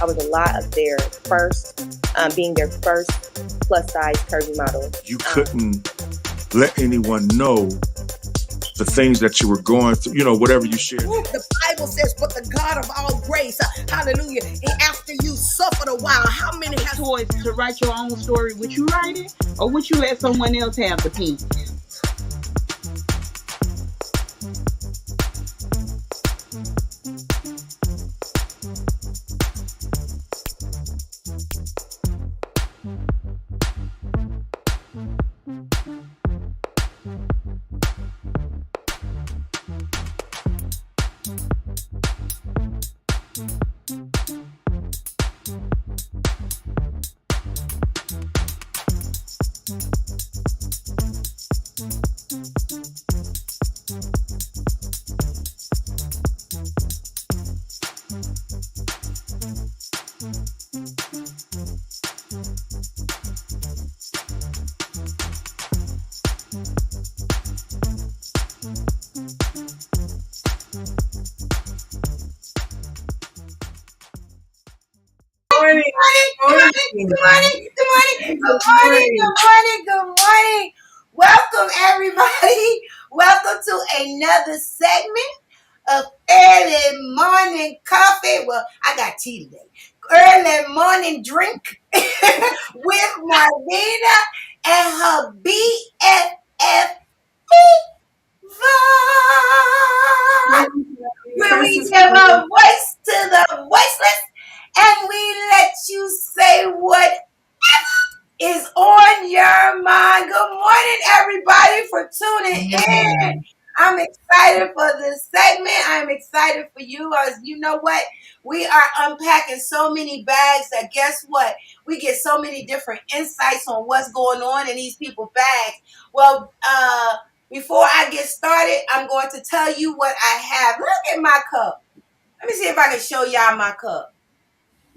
I was a lot of their first, being their first plus size curvy model. You couldn't let anyone know the things that you were going through, whatever you shared. The Bible says, but the God of all grace, hallelujah, and after you suffered a while, how many have choice to write your own story? Would you write it, or would you let someone else have the pen? Good morning. Welcome, everybody. Welcome to another segment of Early Morning Coffee. Well, I got tea today. Early morning drink with Marlena and her BFF where we give a voice to the voiceless and we let you say whatever is on your mind. Good morning, everybody, for tuning in. I'm excited for this segment. I'm excited for you. As you know what? We are unpacking so many bags that guess what? We get so many different insights on what's going on in these people's bags. Well, before I get started, I'm going to tell you what I have. Look at my cup. Let me see if I can show y'all my cup.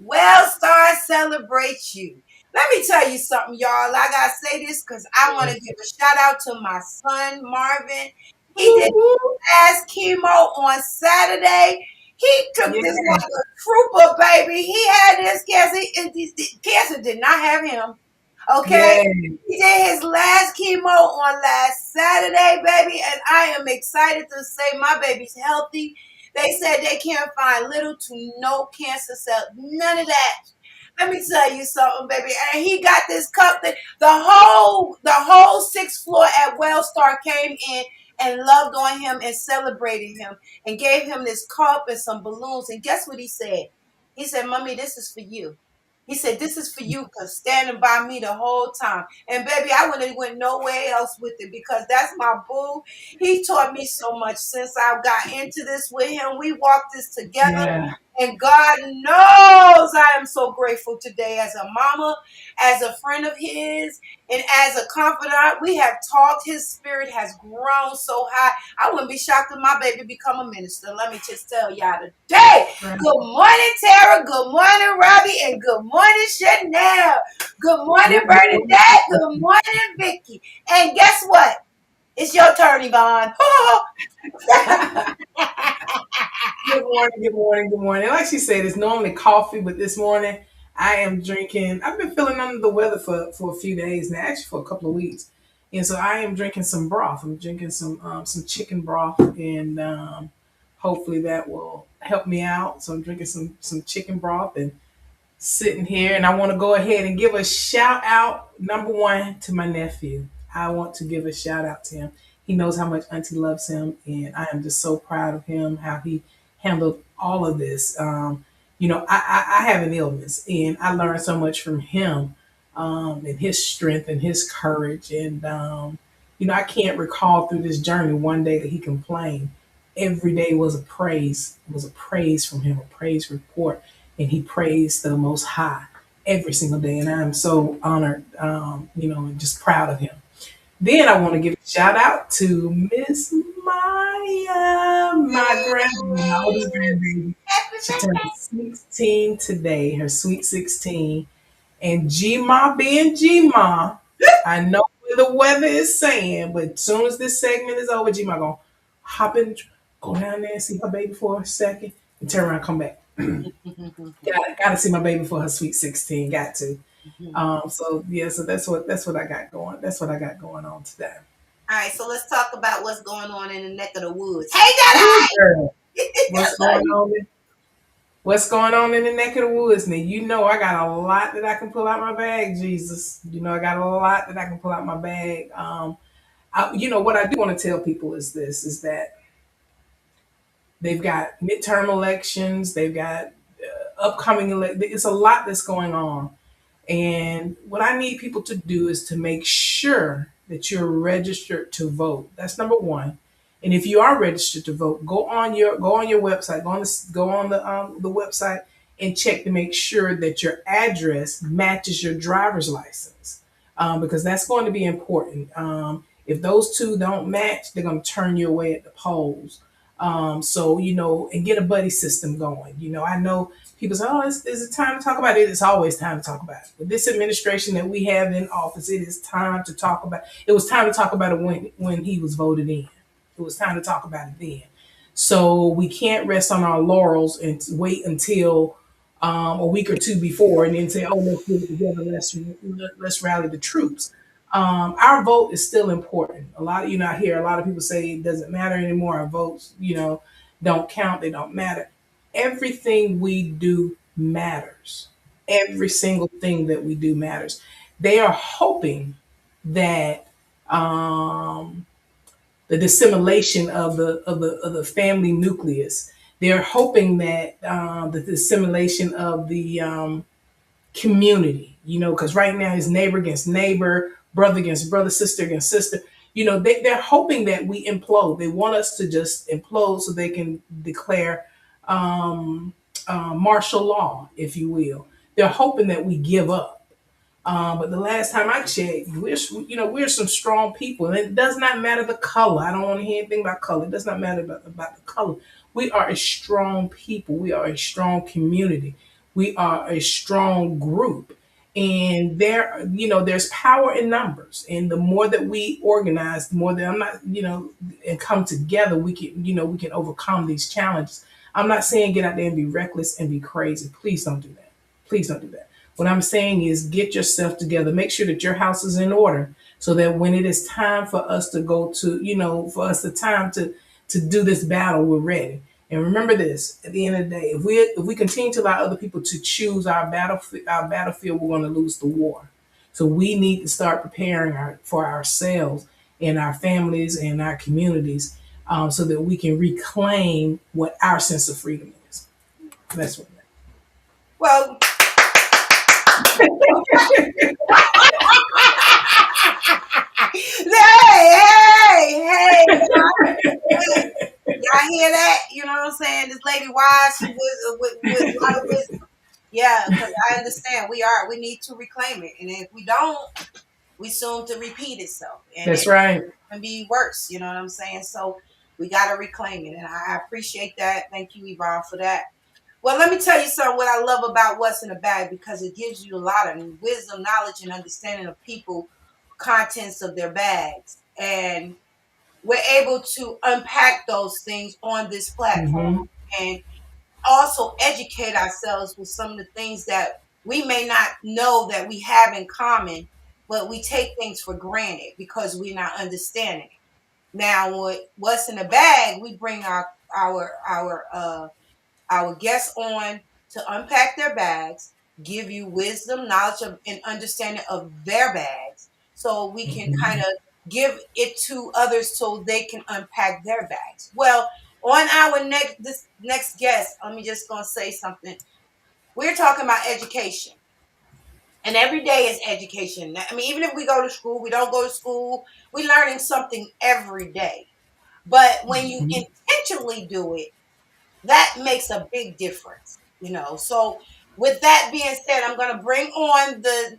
WellStar celebrates you. Let me tell you something, y'all. I got to say this because I want to give a shout out to my son, Marvin. He did last chemo on Saturday. He took this like a trooper, baby. He had this cancer. Cancer did not have him. Okay? Yeah. He did his last chemo on last Saturday, baby. And I am excited to say my baby's healthy. They said they can't find little to no cancer cells. None of that. Let me tell you something, baby. And he got this cup that the whole sixth floor at WellStar came in and loved on him and celebrated him and gave him this cup and some balloons. And guess what he said? He said, "Mommy, this is for you." He said, "This is for you because standing by me the whole time." And baby, I wouldn't have went nowhere else with it because that's my boo. He taught me so much since I got into this with him. We walked this together. Yeah. And God knows I am so grateful today as a mama, as a friend of his, and as a confidant. We have talked. His spirit has grown so high. I wouldn't be shocked if my baby become a minister. Let me just tell y'all today. Right. Good morning, Tara. Good morning, Robbie. And good morning, Chanel. Good morning, Bernadette. Good morning, Vicky. And guess what? It's your turn, Yvonne. Good morning. Like she said, it's normally coffee, but this morning I am drinking. I've been feeling under the weather for a few days now, actually for a couple of weeks. And so I am drinking some broth. I'm drinking some chicken broth, and hopefully that will help me out. So I'm drinking some chicken broth and sitting here, and I want to go ahead and give a shout out, number one, to my nephew. I want to give a shout out to him. He knows how much Auntie loves him, and I am just so proud of him, how he handled all of this. I have an illness, and I learned so much from him, and his strength and his courage. And, I can't recall through this journey one day that he complained. Every day was a praise. It was a praise from him, a praise report, and he praised the Most High every single day. And I'm so honored, and just proud of him. Then I want to give a shout out to Miss Maya, my oldest grandbaby. She turned 16 today, her sweet 16. And G-Ma being G-Ma, I know what the weather is saying, but as soon as this segment is over, G-Ma going to hop in, go down there and see her baby for a second, and turn around and come back. Got to see my baby for her sweet 16. Got to. So yeah, so that's what I got going. That's what I got going on today. All right, so let's talk about what's going on in the neck of the woods. Hey, Ooh, Daddy! girl. What's going on? What's going on in the neck of the woods? Now you know I got a lot that I can pull out my bag. Jesus, you know I got a lot that I can pull out my bag. What I do want to tell people is this: is that they've got midterm elections, they've got upcoming It's a lot that's going on. And what I need people to do is to make sure that you're registered to vote. That's number one. And if you are registered to vote, go on your website, go on the website and check to make sure that your address matches your driver's license, because that's going to be important. If those two don't match, they're going to turn you away at the polls. So and get a buddy system going. I know people say, "Oh, is it time to talk about it?" It's always time to talk about it. With this administration that we have in office, it is time to talk about. It was time to talk about it when he was voted in. It was time to talk about it then. So we can't rest on our laurels and wait until a week or two before, and then say, "Oh, let's get it together. Let's rally the troops." Our vote is still important. I hear a lot of people say it doesn't matter anymore. Our votes, don't count. They don't matter. Everything we do matters. Every single thing that we do matters. They are hoping that the dissimulation of the family nucleus. They're hoping that the dissimulation of the community, because right now it's neighbor against neighbor, brother against brother, sister against sister. They're hoping that we implode. They want us to just implode so they can declare martial law, if you will. They're hoping that we give up. But the last time I checked, we're some strong people, and it does not matter the color. I don't want to hear anything about color. It does not matter about the color. We are a strong people. We are a strong community. We are a strong group, and there's power in numbers. And the more that we organize, the more that and come together, we can overcome these challenges. I'm not saying get out there and be reckless and be crazy. Please don't do that. Please don't do that. What I'm saying is get yourself together. Make sure that your house is in order so that when it is time for us to go to, for us the time to do this battle, we're ready. And remember this, at the end of the day, if we continue to allow other people to choose our battlefield, we're going to lose the war. So we need to start preparing for ourselves and our families and our communities, so that we can reclaim what our sense of freedom is. That's what. Well, hey, y'all hear that? You know what I'm saying? This lady wise, she was with a lot of wisdom. Yeah, because I understand we need to reclaim it, and if we don't, we soon to repeat itself, and That's right. It can be worse. You know what I'm saying? So we got to reclaim it, and I appreciate that. Thank you, Yvonne, for that. Well, let me tell you something. What I love about what's in the bag, because it gives you a lot of wisdom, knowledge, and understanding of people, contents of their bags, and we're able to unpack those things on this platform, and also educate ourselves with some of the things that we may not know that we have in common, but we take things for granted because we're not understanding it. Now, what's in the bag, we bring our guests on to unpack their bags, give you wisdom, knowledge of, and understanding of their bags, so we can kind of give it to others so they can unpack their bags. Well, on our next guest, let me just gonna say something. We're talking about education. And every day is education. I mean, even if we go to school, we don't go to school, we're learning something every day. But when you intentionally do it, that makes a big difference. So with that being said, I'm going to bring on the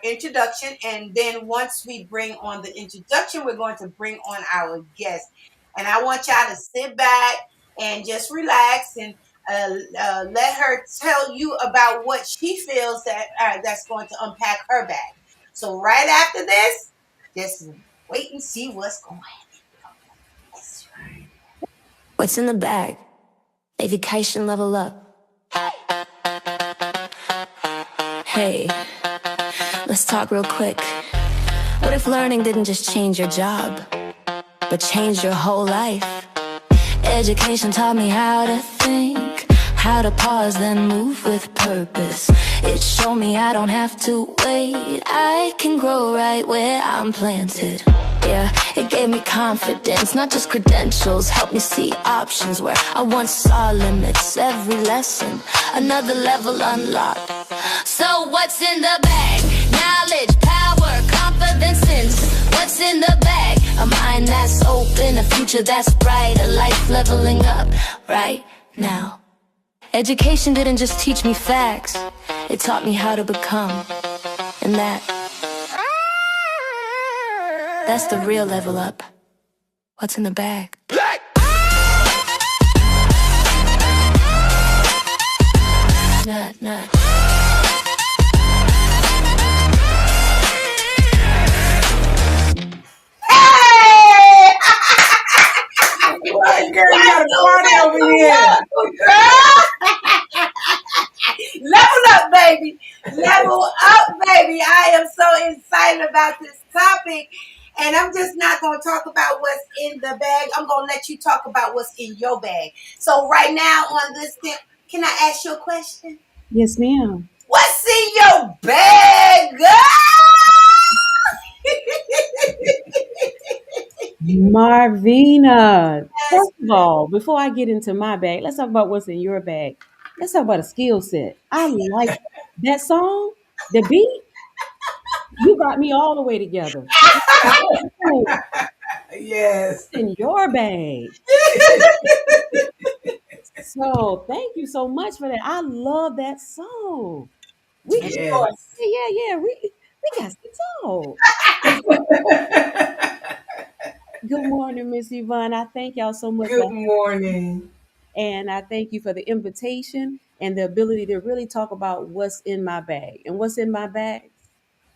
introduction, and then once we bring on the introduction, we're going to bring on our guest, and I want y'all to sit back and just relax, and let her tell you about what she feels that's going to unpack her bag. So right after this, just wait and see what's going on. That's right. What's in the bag? Education level up. Hey, let's talk real quick. What if learning didn't just change your job, but changed your whole life? Education taught me how to think, how to pause then move with purpose. It showed me I don't have to wait, I can grow right where I'm planted. Yeah, it gave me confidence, not just credentials. Helped me see options where I once saw limits. Every lesson, another level unlocked. So what's in the bag? Knowledge, power, confidence, what's in the bag? A mind that's open, a future that's bright, a life leveling up right now. Education didn't just teach me facts, it taught me how to become. And that's the real level up. What's in the bag? Nut. Hey! What, girl, you got a party over here. Girl! Level up, baby. Level up, baby. I am so excited about this topic. And I'm just not going to talk about what's in the bag. I'm going to let you talk about what's in your bag. So right now on this thing, can I ask you a question? Yes, ma'am. What's in your bag, girl? Marvina, first of all, before I get into my bag, let's talk about what's in your bag. Let's talk about a skill set. I like that song, the beat. You got me all the way together. Oh, Yes. in your bag. So thank you so much for that. I love that song. We Yes. yeah. We got to talk. Good morning, Miss Yvonne. I thank y'all so much Good morning. and I thank you for the invitation and the ability to really talk about what's in my bag. And what's in my bag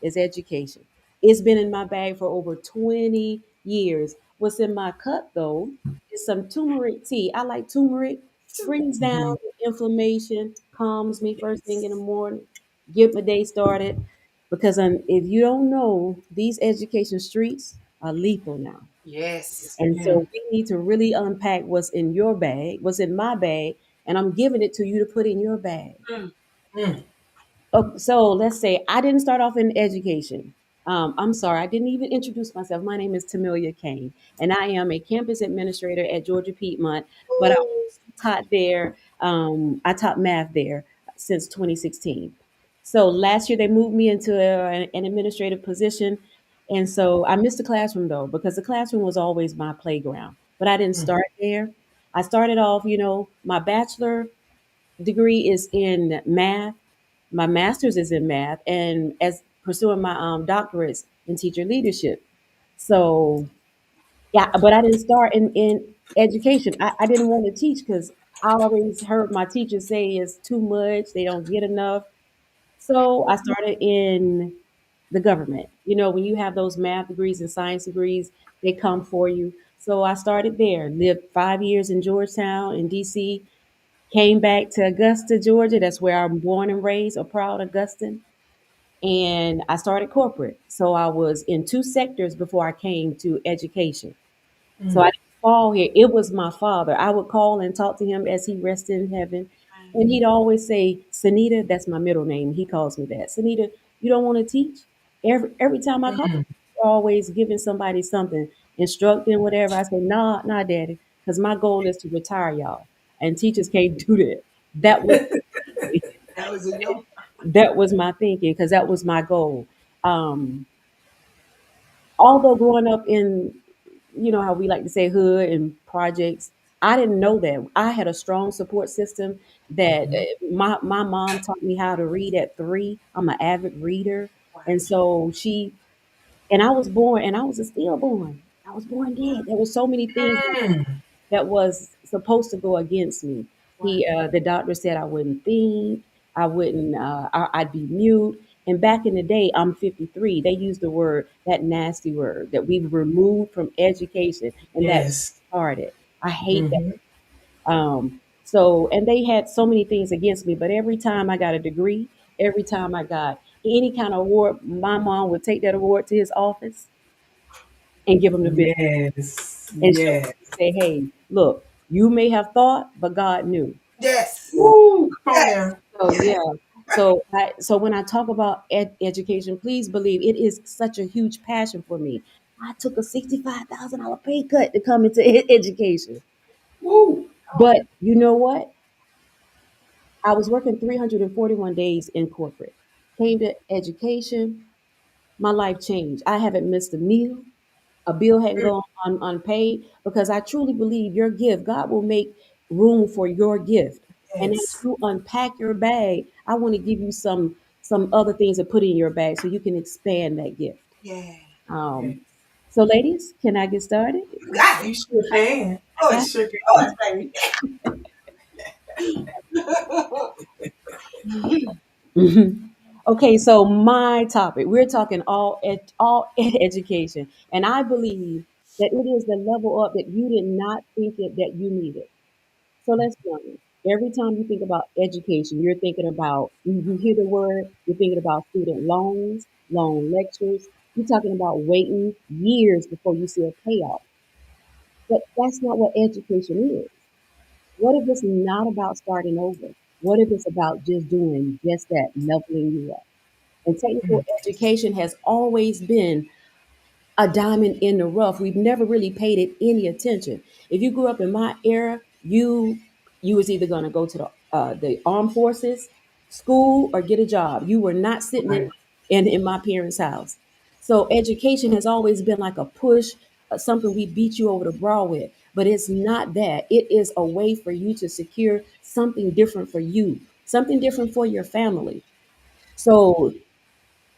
is education. It's been in my bag for over 20 years. What's in my cup, though, is some turmeric tea. I like turmeric, brings down Mhm. the inflammation, calms me first thing in the morning, get my day started. Because if you don't know, these education streets are lethal now. Yes. Yes, And ma'am. so we need to really unpack what's in your bag, what's in my bag, and I'm giving it to you to put in your bag. Mm. Mm. So let's say I didn't start off in education. I'm sorry, I didn't even introduce myself. My name is Tameillia Cain, and I am a campus administrator at Georgia Piedmont. But I also taught there. I taught math there since 2016. So last year they moved me into an administrative position, and so I missed the classroom though because the classroom was always my playground. But I didn't Mm. start there. I started off, my bachelor degree is in math. My master's is in math, and as pursuing my doctorates in teacher leadership. So yeah, but I didn't start in education. I didn't want to teach because I always heard my teachers say it's too much. They don't get enough. So I started in the government. When you have those math degrees and science degrees, they come for you. So I started there. Lived 5 years in Georgetown in DC. Came back to Augusta, Georgia. That's where I'm born and raised, a proud Augustan. And I started corporate. So I was in two sectors before I came to education. So I Mm. didn't fall here. It was my father. I would call and talk to him as he rested in heaven. And he'd always say, Sanita, that's my middle name. He calls me that. Sanita, you don't want to teach? Every time I call, Mm. you're always giving somebody something, instructing, whatever. I say, nah, daddy, because my goal is to retire y'all. And teachers can't do that. That was That was in your. that was my thinking because that was my goal. Um, although growing up in, how we like to say hood and projects, I didn't know that. I had a strong support system that Mhm. my mom taught me how to read at 3. I'm an avid reader. And so and I was born and I was a stillborn. I was born dead. There were so many things Mm. that was supposed to go against me. Wow. The doctor said I wouldn't think, I wouldn't, I'd be mute. And back in the day, I'm 53. They used the word, that nasty word that we've removed from education, and that Yes. started. I hate Hmm. that. So, and they had so many things against me, but every time I got a degree, every time I got any kind of award, my mom would take that award to his office and give him the big Yes. and show Yes. say, hey, look, you may have thought, but God knew. Yes. Woo! Come on Yes. now. So yeah. So when I talk about education, please believe it is such a huge passion for me. I took a $65,000 pay cut to come into education. Woo! But you know what? I was working 341 days in corporate. Came to education, my life changed. I haven't missed a meal. A bill hadn't gone unpaid because I truly believe your gift, God will make room for your gift. And as Yes. you unpack your bag, I want to give you some other things to put in your bag so you can expand that gift. Yeah. Yes. Um, so, ladies, can I get started? You got You it. sure can. Oh, You it's sure yours, can. baby. Mhm. Okay, so my topic, we're talking all education, and I believe that it is the level up that you did not think it that you needed. So let's be honest. Every time you think about education, you're thinking about you hear the word, you're thinking about student loans, loan lectures. You're talking about waiting years before you see a payoff. But that's not what education is. What if it's not about starting over? What if it's about just doing just that, leveling you up? And technical education has always been a diamond in the rough. We've never really paid it any attention. If you grew up in my era, you was either going to go to the armed forces, school, or get a job. You were not sitting Right. in my parents' house. So education has always been like a push, something we beat you over the brow with. But it's not that. It is a way for you to secure something different for you, something different for your family. So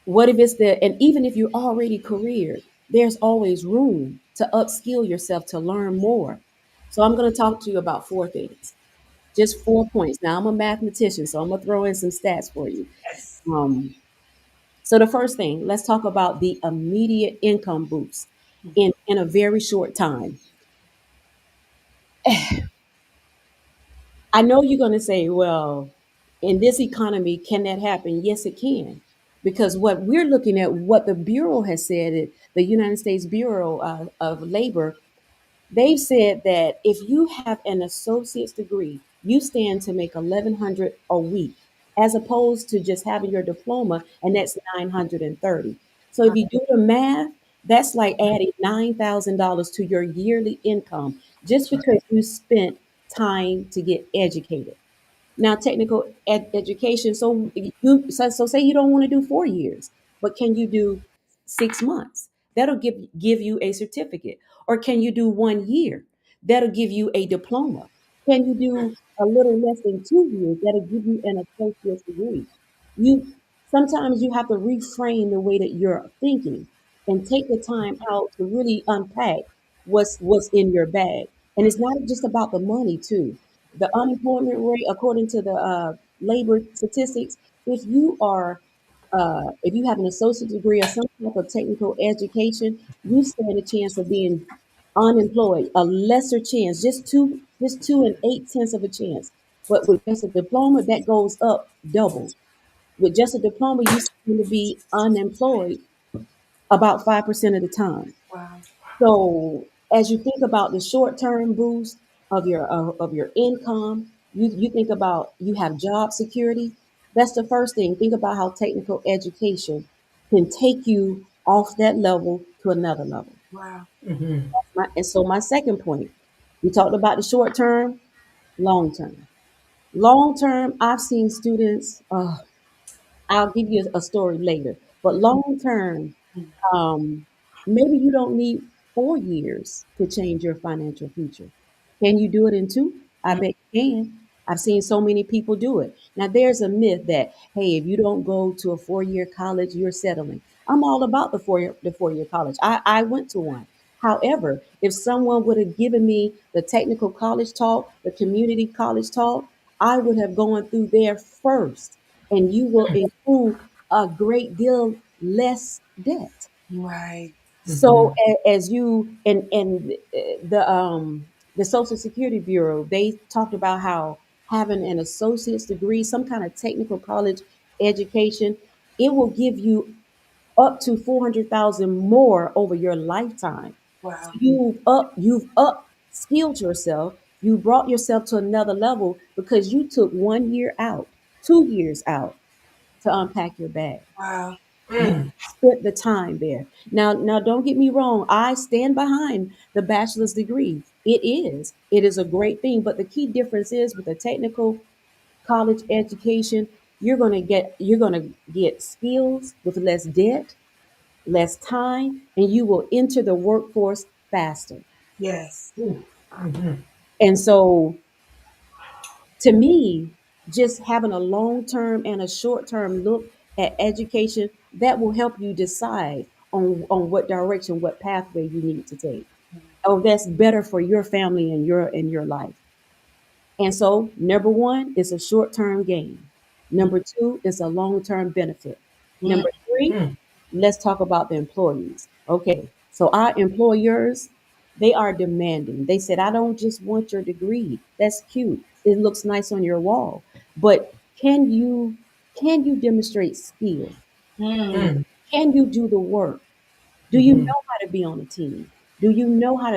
what if it's the, and even if you're already careered, there's always room to upskill yourself to learn more. So I'm going to talk to you about four things, just 4 points. Now I'm a mathematician, so I'm going to throw in some stats for you. Yes. Um, so the first thing, let's talk about the immediate income boost in a very short time. I know you're going to say, well, in this economy, can that happen? Yes, it can. Because what we're looking at, what the Bureau has said, the United States Bureau of Labor, they've said that if you have an associate's degree, you stand to make 1,100 a week, as opposed to just having your diploma, and that's 930. So if you do the math, that's like adding $9,000 to your yearly income just That's right. because you spent time to get educated. Now, technical education. So say you don't want to do 4 years, but can you do 6 months? That'll give you a certificate. Or can you do 1 year? That'll give you a diploma. Can you do a little less than 2 years? That'll give you an associate's degree. You sometimes you have to reframe the way that you're thinking and take the time out to really unpack what's in your bag. And it's not just about the money too. The unemployment rate, according to the labor statistics, if you are if you have an associate degree or some type of technical education, you stand a chance of being unemployed, a lesser chance, just 2 and 8 tenths of a chance. But with just a diploma, that goes up double. With just a diploma, you stand to be unemployed about 5% of the time. Wow. So as you think about the short term boost of your income, you think about you have job security. That's the first thing. Think about how technical education can take you off that level to another level. Wow. Mm-hmm. And so my second point, we talked about the short term, long term. Long term, I've seen students. I'll give you a story later, but long term, um, maybe you don't need 4 years to change your financial future. Can you do it in two? I bet you can. I've seen so many people do it. Now, there's a myth that, hey, if you don't go to a 4 year college, you're settling. I'm all about the 4 year college. I went to one. However, if someone would have given me the technical college talk, the community college talk, I would have gone through there first. And you will include a great deal less debt. Right. So Mm-hmm. as you and the the Social Security Bureau, they talked about how having an associate's degree, some kind of technical college education, it will give you up to 400,000 more over your lifetime. So Wow. you've up skilled yourself. You brought yourself to another level because you took 1 year out, 2 years out to unpack your bag. Wow. You Mm. spent the time there. Now, don't get me wrong. I stand behind the bachelor's degree. It is a great thing. But the key difference is with a technical college education, you're gonna get skills with less debt, less time, and you will enter the workforce faster. Yes. Ooh. Hmm. And so, to me, just having a long term and a short term look at education that will help you decide on what direction, what pathway you need to take. Oh, that's better for your family and your life. And so, number one is a short term gain. Number two is a long term benefit. Mm. Number three, Mm. let's talk about the employees. Okay, so our employers, they are demanding. They said, I don't just want your degree. That's cute. It looks nice on your wall. But can you demonstrate skill? Mm. Mm. Can you do the work? Do you Hmm. know how to be on a team? Do you know how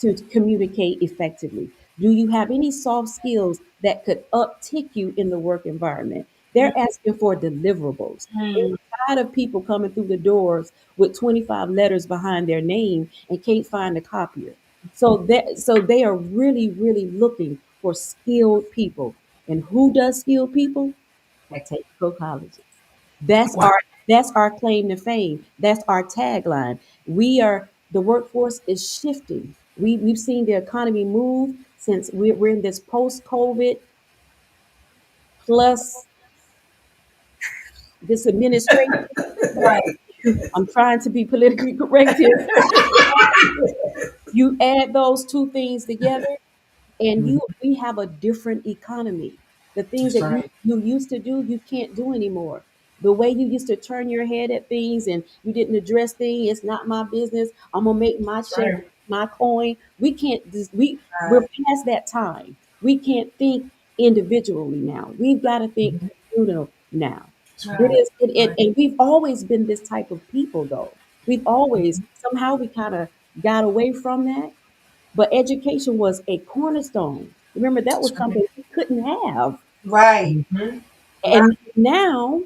to communicate effectively? Do you have any soft skills that could uptick you in the work environment? They're asking for deliverables. Mm. They're tired of people coming through the doors with 25 letters behind their name and can't find a copier. So they are really, really looking for skilled people. And who does skilled people? The technical colleges. That's Wow. our that's our claim to fame. That's our tagline. The workforce is shifting. We've seen the economy move since we're in this post-COVID plus this administration. Right. I'm trying to be politically correct here. You add those two things together, and Mhm. we have a different economy. The things That's that you right. you used to do, you can't do anymore. The way you used to turn your head at things and you didn't address things, it's not my business. I'm gonna make my That's check, right. my coin. We can't just we're Right. past that time. We can't think individually now. We've got to think Mhm. communal now. That's It right. Right. is Right. and we've always been this type of people though. We've always somehow we kind of got away from that, but education was a cornerstone. Remember, that That's was right. something we couldn't have. Right. Hmm. Right. And now,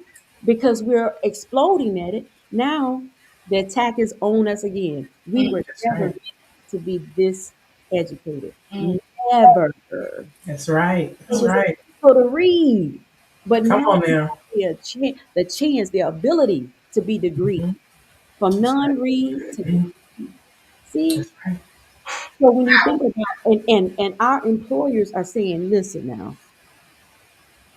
because we're exploding at it, now the attack is on us again. We Mm. were That's never right. meant to be this educated. Mm. Never. That's right. It That's was right. able to read. But Come now on we now. have the chance, the ability to be degree Mhm. from That's right. non-read to Mhm. see. That's right. So when you think about and our employers are saying, listen now,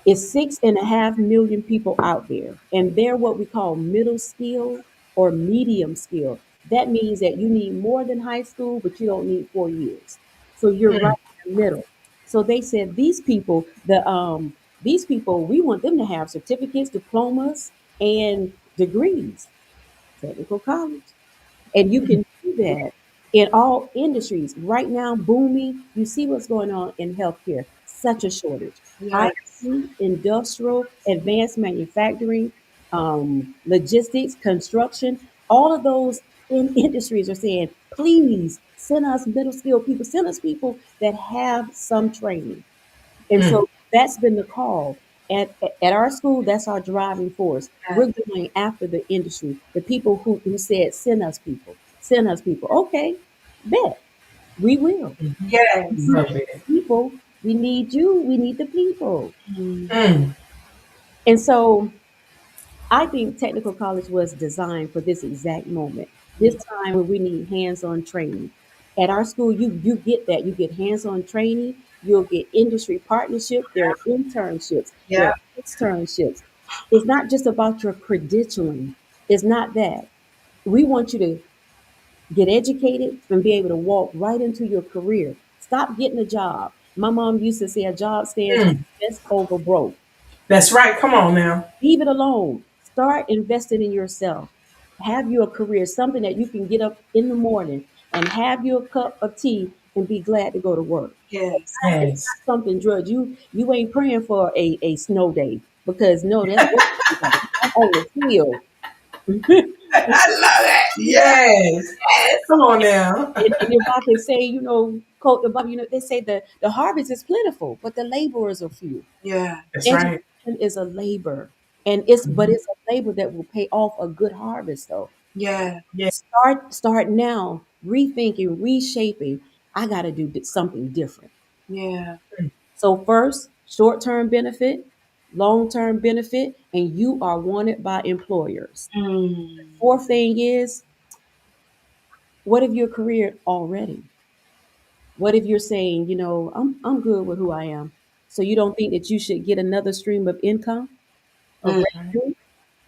it's 6.5 million people out there, and they're what we call middle skill or medium skill. That means that you need more than high school, but you don't need 4 years. So you're right Mm. in the middle. So they said these people, we want them to have certificates, diplomas, and degrees, technical college. And you Mm. can do that in all industries. Right now, booming, you see what's going on in healthcare, such a shortage. Yes. IT, industrial, advanced manufacturing, logistics, construction, all of those industries are saying, please send us middle skilled people, send us people that have some training. And Mm. so that's been the call. At our school, that's our driving force. We're going after the industry, the people who said, send us people, send us people. Okay, bet we will. We Yes. need Love it. people. We need you. We need the people. Mm. Mm. And so I think technical college was designed for this exact moment, this time where we need hands-on training. At our school, you get that. You get hands-on training. You'll get industry partnership. There are internships. There Yeah. are externships. It's not just about your credentialing. It's not that. We want you to get educated and be able to walk right into your career. Stop getting a job. My mom used to say a job stands Mm. just over broke. That's right. Come on now. Leave it alone. Start investing in yourself. Have you a career, something that you can get up in the morning and have your cup of tea and be glad to go to work. Yes. It's Yes. not something, Drudge. You ain't praying for a snow day because no, that's everybody. I'm on the field. I love it. Yes. Yes. Yes. Come on now. And if I can say, quote the Bible, they say the harvest is plentiful, but the laborers are few. Yeah. That's right. Education is a labor, and Mhm. it's a labor that will pay off a good harvest, though. Yeah. Yeah. Start now, rethinking, reshaping. I got to do something different. Yeah. So first, short term benefit, long term benefit, and you are wanted by employers. Mm. Fourth thing is, what if you're career already? What if you're saying, I'm good with who I am, so you don't think that you should get another stream of income, of Mm. Right. revenue?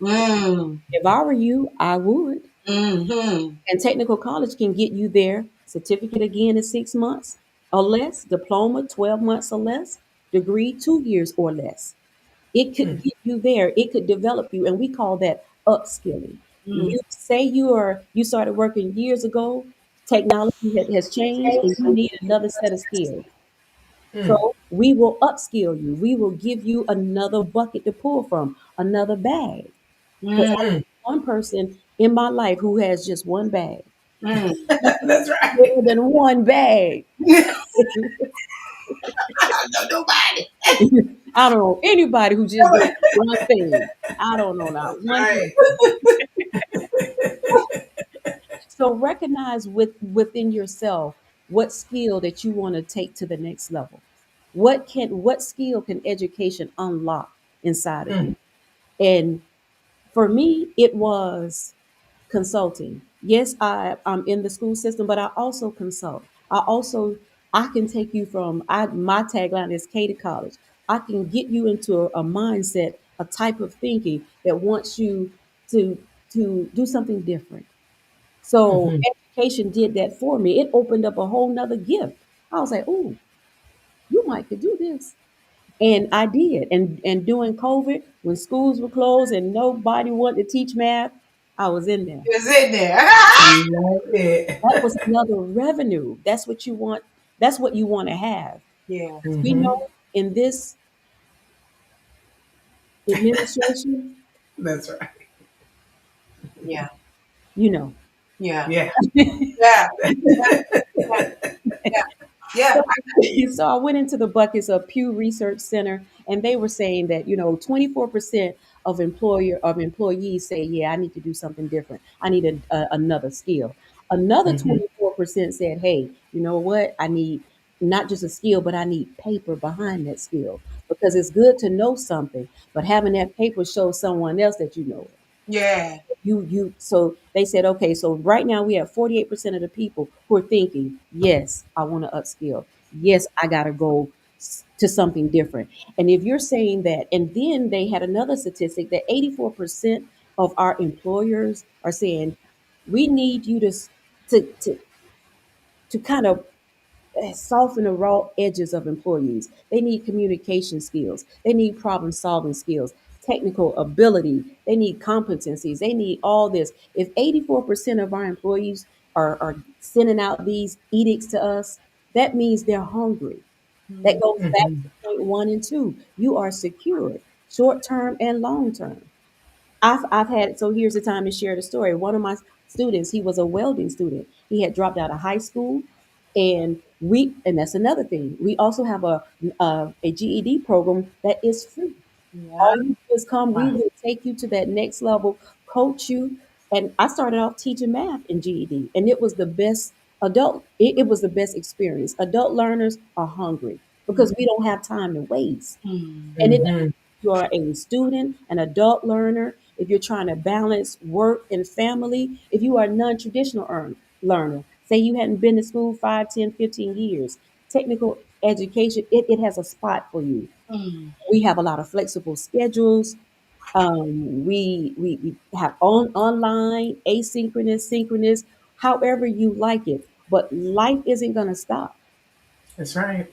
Mm. If I were you, I would. Mm-hmm. And technical college can get you there. Certificate again in 6 months or less, diploma 12 months or less, degree 2 years or less. It could Mm. get you there. It could develop you, and we call that upskilling. Mm. You say you started working years ago. Technology has changed, and you need another set of skills. Mm. So we will upskill you. We will give you another bucket to pull from, another bag. Because Mm. I Mm. know one person in my life who has just one bag. Mm. That's right. More than one bag. I don't know nobody. I don't know anybody who just doing one thing. I don't know not That's one right. person. So recognize within yourself what skill that you want to take to the next level. What skill can education unlock inside of Mm. you? And for me, it was consulting. Yes, I'm in the school system, but I also consult. I can take you from my tagline is K to college. I can get you into a mindset, a type of thinking that wants you to do something different. So Mhm. education did that for me. It opened up a whole nother gift. I was like, oh, you might could do this. And I did. And during COVID, when schools were closed and nobody wanted to teach math, I was in there. It's in there. Love it. That was another revenue. That's what you want. That's what you want to have. Yeah. We Mhm. know in this administration, That's right. Yeah. you know. Yeah. Yeah. Yeah. Yeah. Yeah. Yeah. So, so I went into the buckets of Pew Research Center, and they were saying that 24% of employees say, "Yeah, I need to do something different. I need another skill." Another Mhm. 24% said, "Hey, you know what? I need not just a skill, but I need paper behind that skill because it's good to know something, but having that paper shows someone else that you know it." Yeah. So they said, okay, so right now we have 48% of the people who are thinking, yes, I want to upskill. Yes, I got to go to something different. And if you're saying that, and then they had another statistic that 84% of our employers are saying, we need you to, to, to kind of soften the raw edges of employees. They need communication skills. They need problem solving skills, technical ability. They need competencies. They need all this. If 84% of our employees are sending out these edicts to us, that means they're hungry. That goes back Mhm. to point one and two. You are secured, short term and long term. I've had so here's the time to share the story. One of my students, he was a welding student. He had dropped out of high school, and that's another thing. We also have a GED program that is free. Yeah. All you do is come. We Wow. will take you to that next level, coach you. And I started off teaching math in GED, and it was the best it was the best experience. Adult learners are hungry because we don't have time to waste. And it Mhm. you are a student, an adult learner, if you're trying to balance work and family, if you are a non-traditional learner, say you hadn't been to school 5, 10, 15 years, technical education, it has a spot for you. Mm. We have a lot of flexible schedules. We have online, asynchronous, synchronous, however you like it. But life isn't going to stop. That's right.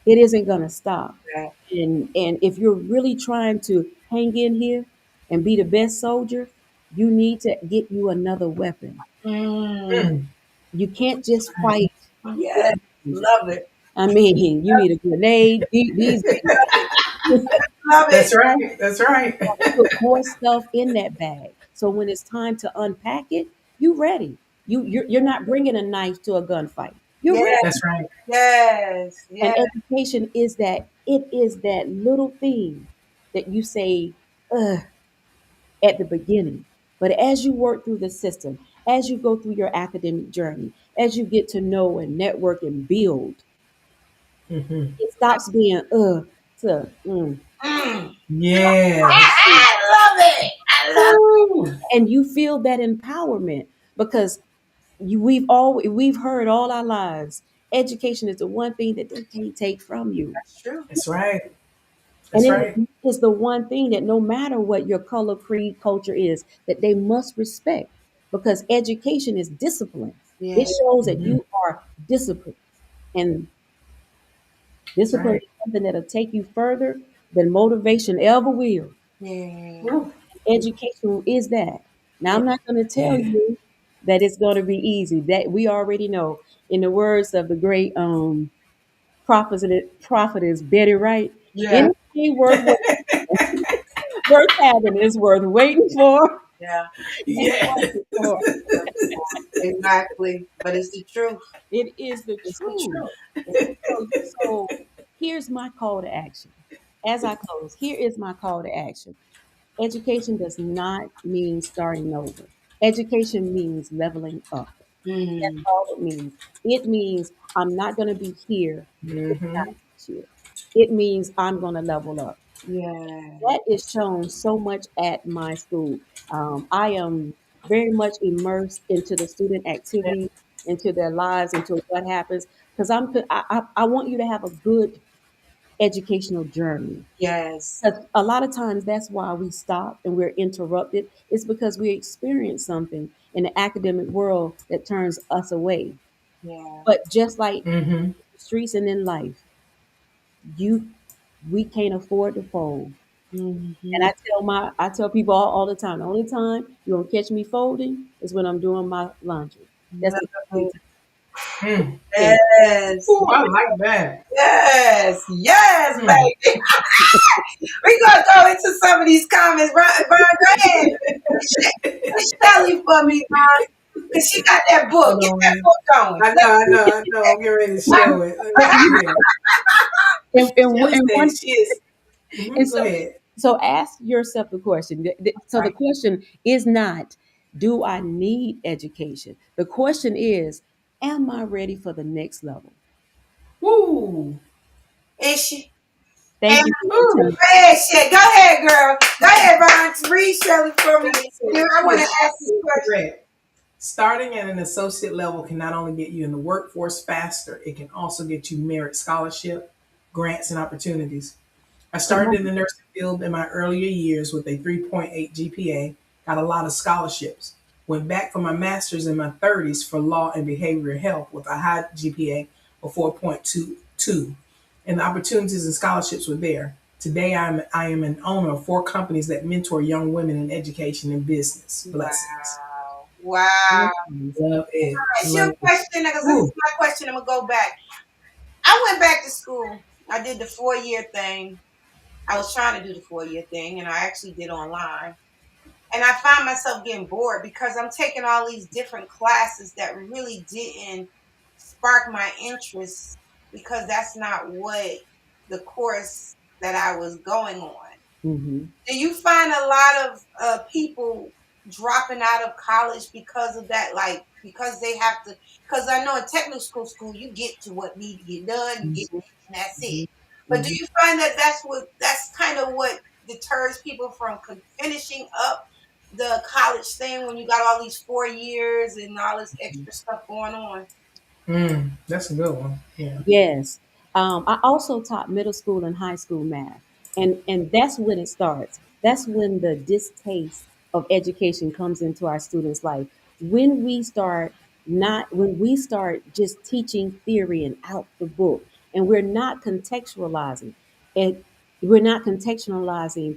It isn't going to stop. Yeah. And if you're really trying to hang in here and be the best soldier, you need to get you another weapon. Mm. Mm. You can't just Right. fight Yes. Love it. I mean, you need a grenade. These Love it. That's right. That's right. put more stuff in that bag. So when it's time to unpack it, you ready. You're not bringing a knife to a gunfight. You're ready. Yes. That's right. Yes. And Yes. education is that it is that little thing that you say at the beginning. But as you work through the system, as you go through your academic journey, as you get to know and network and build, Hmm. it stops being to Mm. Yes. I love it. I love Woo. and you feel that empowerment because we've heard all our lives education is the one thing that they can't take from you, That's true. That's right. and That's right. it is the one thing that no matter what your color creed culture is that they must respect because education is discipline. It Yeah. shows that Hmm. you are disciplined, and That's discipline right. is something that'll take you further than motivation ever will. Yeah. Woo. Education is that. Now, Yeah. I'm not going to tell Yeah. you that it's going to be easy. That we already know. In the words of the great prophetess Betty Wright, Yeah. anything worth having is worth waiting for Yeah. and Yes. working for. Exactly. But it's the truth. It is the It's the truth. truth. So here's my call to action. As I close, here is my call to action. Education does not mean starting over. Education means leveling up. That's Mm. all it means. It means I'm not going to be here this Hmm. time next year. It means I'm going to level up. Yeah. That is shown so much at my school. I am very much immersed into the student activity, into their lives, into what happens, because I want you to have a good educational journey. Yes. 'Cause a lot of times that's why we stop and we're interrupted. It's because we experience something in the academic world that turns us away. Yeah. But just like Hmm. the streets and in life, you we can't afford to fold. And Mm-hmm. I tell people all the time, the only time you're gonna catch me folding is when I'm doing my laundry. That's Love the only it. time. Mm. Hey, Yes. Ooh, I like that. Yes. Yes, Mm. baby. We're going to go into some of these comments. Ron, go ahead. Push Shelly for me, Ron. Because she got that book. Hold Get on, that man. book going. I know, I know, I know. I'm getting ready to show it. Let me see here. Shelly and said one she is. and Go ahead. so ask yourself the question. So the Right. question is not, do I need education? The question is, am I ready for the next level? Woo. Is she? And Thank you for your Woo. attention. go ahead, shit. Go ahead, girl. Go ahead, Ron. Read Shelly for me. Shelly said Here, I she want is to ask this absolutely question. correct. Starting at an associate level can not only get you in the workforce faster, it can also get you merit scholarship, grants, and opportunities. I Come started on. in the nursing field in my earlier years with a 3.8 GPA, got a lot of scholarships. Went back for my master's in my 30s for law and behavioral health with a high GPA of 4.22. And the opportunities and scholarships were there. Today, I am an owner of 4 companies that mentor young women in education and business. Blessings. Wow. Wow. Love it. It's your Love it. question because this is Ooh. my question. I'm going to go back. I went back to school. I did the 4 year thing. I was trying to do the 4 year thing, and I actually did online. And I found myself getting bored because I'm taking all these different classes that really didn't spark my interest because that's not what the course that I was going on. Hmm. Do you find a lot of people dropping out of college because of that? Like, because they have to, because I know in technical school, you get to what need to get done, you get, Hmm. and that's it. But do Hmm. you find that that's kind of what deters people from finishing up the college thing when you got all these 4 years and all this extra stuff going on? That's a good one. Yeah. Yes. I also taught middle school and high school math. And that's when it starts. That's when the distaste of education comes into our students' life. When we start just teaching theory and out the book, and and we're not contextualizing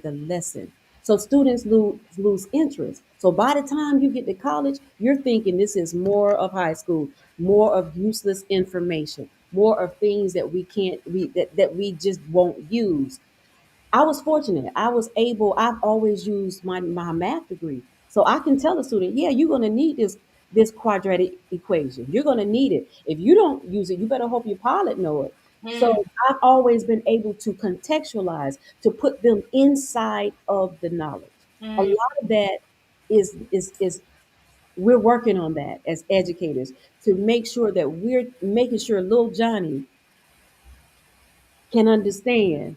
the lesson. So students lose interest. So by the time you get to college, you're thinking this is more of high school, more of useless information. more of things that we can't we that we just won't use. I was fortunate. I was able, I've always used my math degree. So I can tell a student, yeah, you're gonna need this quadratic equation. You're gonna need it. If you don't use it, you better hope your pilot know it. Mm, So I've always been able to contextualize, to put them inside of the knowledge. A mm, lot of that is we're working on that as educators to make sure that we're making sure little Johnny can understand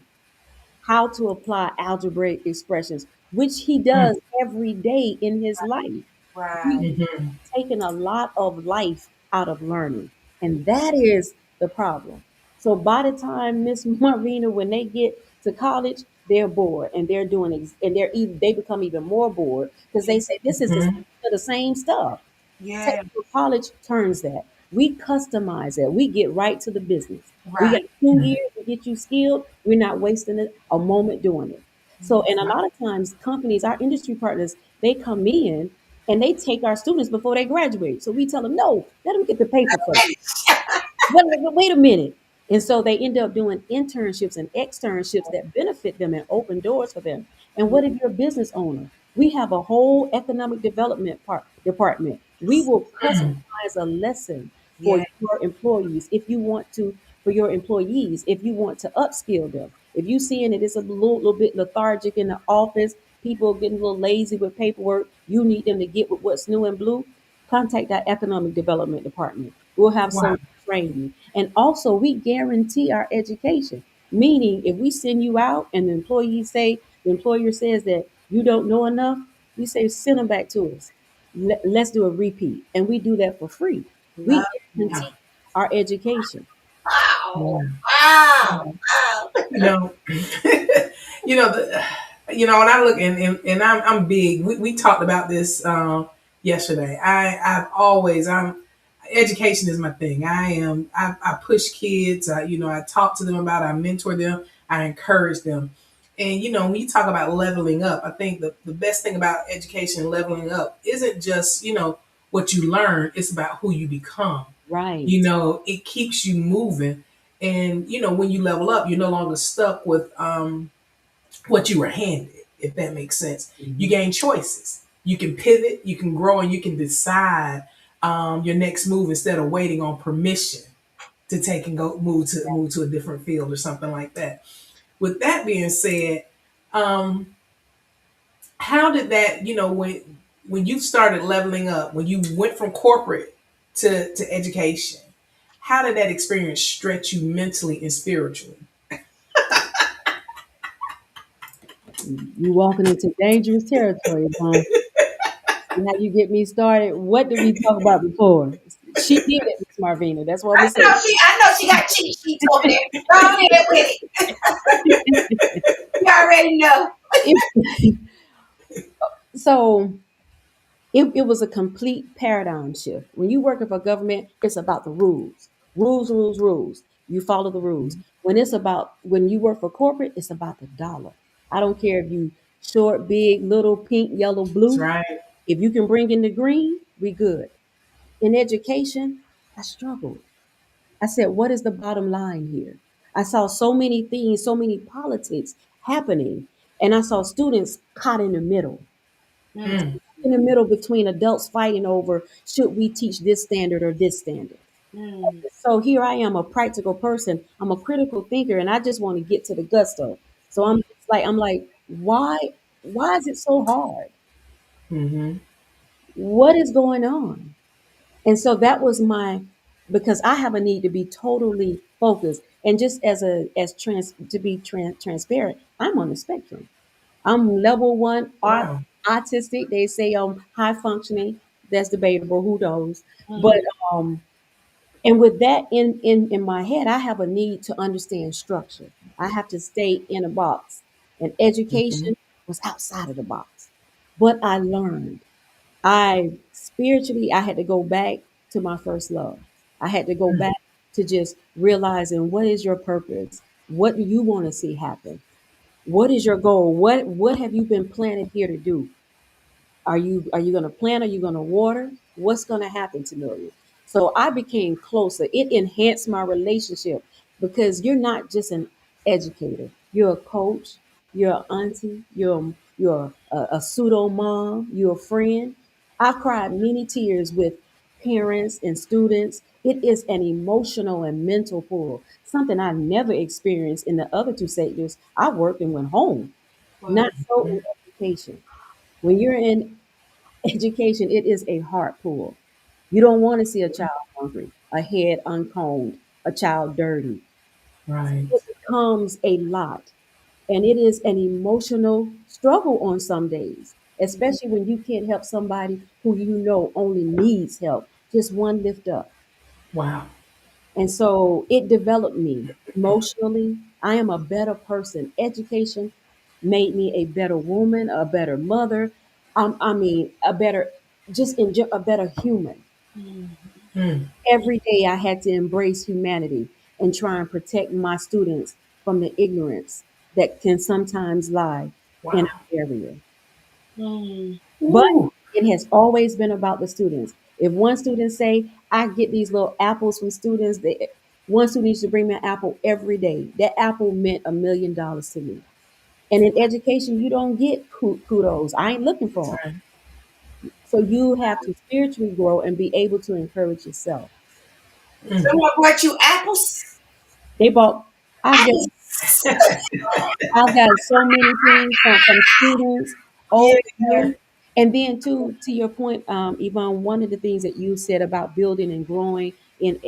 how to apply algebraic expressions, which he Mm. does every day in his life. right. We Mm-hmm. taken a lot of life out of learning, and that is the problem. So by the time Miss Marina, when they get to college, they're bored and they're doing and they become even more bored because they say this is Mm-hmm. the same stuff. Yeah, Technical college turns that. We customize that. We get right to the business. We right. got 2 years to get you skilled. We're not wasting a moment doing it. So, and a lot of times, companies, our industry partners, they come in and they take our students before they graduate. So we tell them, no, let them get the paper first. Wait a minute. And so they end up doing internships and externships that benefit them and open doors for them. And what if you're a business owner? We have a whole economic development department. We will customize a lesson for Yeah, your employees if you want to, for your employees, if you want to upskill them. If you seeing it is a little bit lethargic in the office, people getting a little lazy with paperwork, you need them to get with what's new and blue, contact our economic development department. We'll have Wow. some train you. And also, we guarantee our education. Meaning, if we send you out and the employer says that you don't know enough, we say send them back to us. Let's do a repeat, and we do that for free. love We Yeah. guarantee our education. wow. Yeah. Wow. Wow. You know, you know, when I look and I'm big. We talked about this yesterday. I'm education is my thing. I push kids. I talk to them about it. I mentor them. I encourage them. And when you talk about leveling up, I think the best thing about education and leveling up isn't just what you learn. It's about who you become. Right. It keeps you moving. And when you level up, you're no longer stuck with what you were handed, if that makes sense. You Mhm. gain choices. You can pivot, you can grow, and you can decide your next move instead of waiting on permission to take and go move to a different field or something like that. With that being said, um, how did that, when you started leveling up, when you went from corporate to education, how did that experience stretch you mentally and spiritually? You walking into dangerous territory, Mom. See how you get me started? What did we talk about before? She did it, Miss Marvina. That's what I'm gonna say. I know she got cheat sheets over there. Go ahead with it. You already know. It- so it was a complete paradigm shift. When you work for government, it's about the rules. Rules, rules, rules. You follow the rules. When you work for corporate, it's about the dollar. I don't care if you short, big, little, pink, yellow, That's blue. right. If you can bring in the green, we good. In education, I struggled. I said, what is the bottom line here? I saw so many things, so many politics happening, and I saw students caught in the middle, Mm, Mm, in the middle between adults fighting over should we teach this standard or this standard. mm, So here I am, a practical person. I'm a critical thinker, and I just want to get to the gusto. So mm, I'm like, why is it so hard? mm-hmm. What is going on? And so that was because I have a need to be totally focused. And just to be transparent, I'm on the spectrum. I'm level one Wow. autistic. They say I'm high functioning. That's debatable. Who knows? But mm, um, and with that in my head, I have a need to understand structure. I have to stay in a box. And Mm-hmm. education was outside of the box. But I learned. I had to go back to my first love. I had to go back to just realizing what is your purpose? What do you want to see happen? What is your goal? What have you been planted here to do? Are you going to plant? Are you going to water? What's going to happen to Tameillia? So I became closer. It enhanced my relationship because you're not just an educator. You're a coach. You're an auntie. You're a pseudo mom. You're a friend. I've cried many tears with parents and students. It is an emotional and mental pull, something I never experienced in the other two sectors. I worked and went home. Wow. Not so in education. When you're in education, it is a heart pull. You don't want to see a child hungry, a head uncombed, a child dirty. Right. It becomes a lot. And it is an emotional struggle on some days, especially when you can't help somebody who you know only needs help. Just one lift up. Wow. And so it developed me emotionally. I am a better person. Education made me a better woman, a better mother. I mean, a better, a better human. Mm. Every day I had to embrace humanity and try and protect my students from the ignorance that can sometimes lie in Wow. our area. Mm. But Ooh. it has always been about the students. If one student say, I get these little apples from students, one student used to bring me an apple every day. That apple meant $1 million to me. And in education, you don't get kudos. I ain't looking for them. Right. So you have to spiritually grow and be able to encourage yourself. Mm. Someone brought you apples? They bought, I've got Apples. I've got so many things from students, Yeah. old, new. And then to your point, Yvonne, one of the things that you said about building and growing in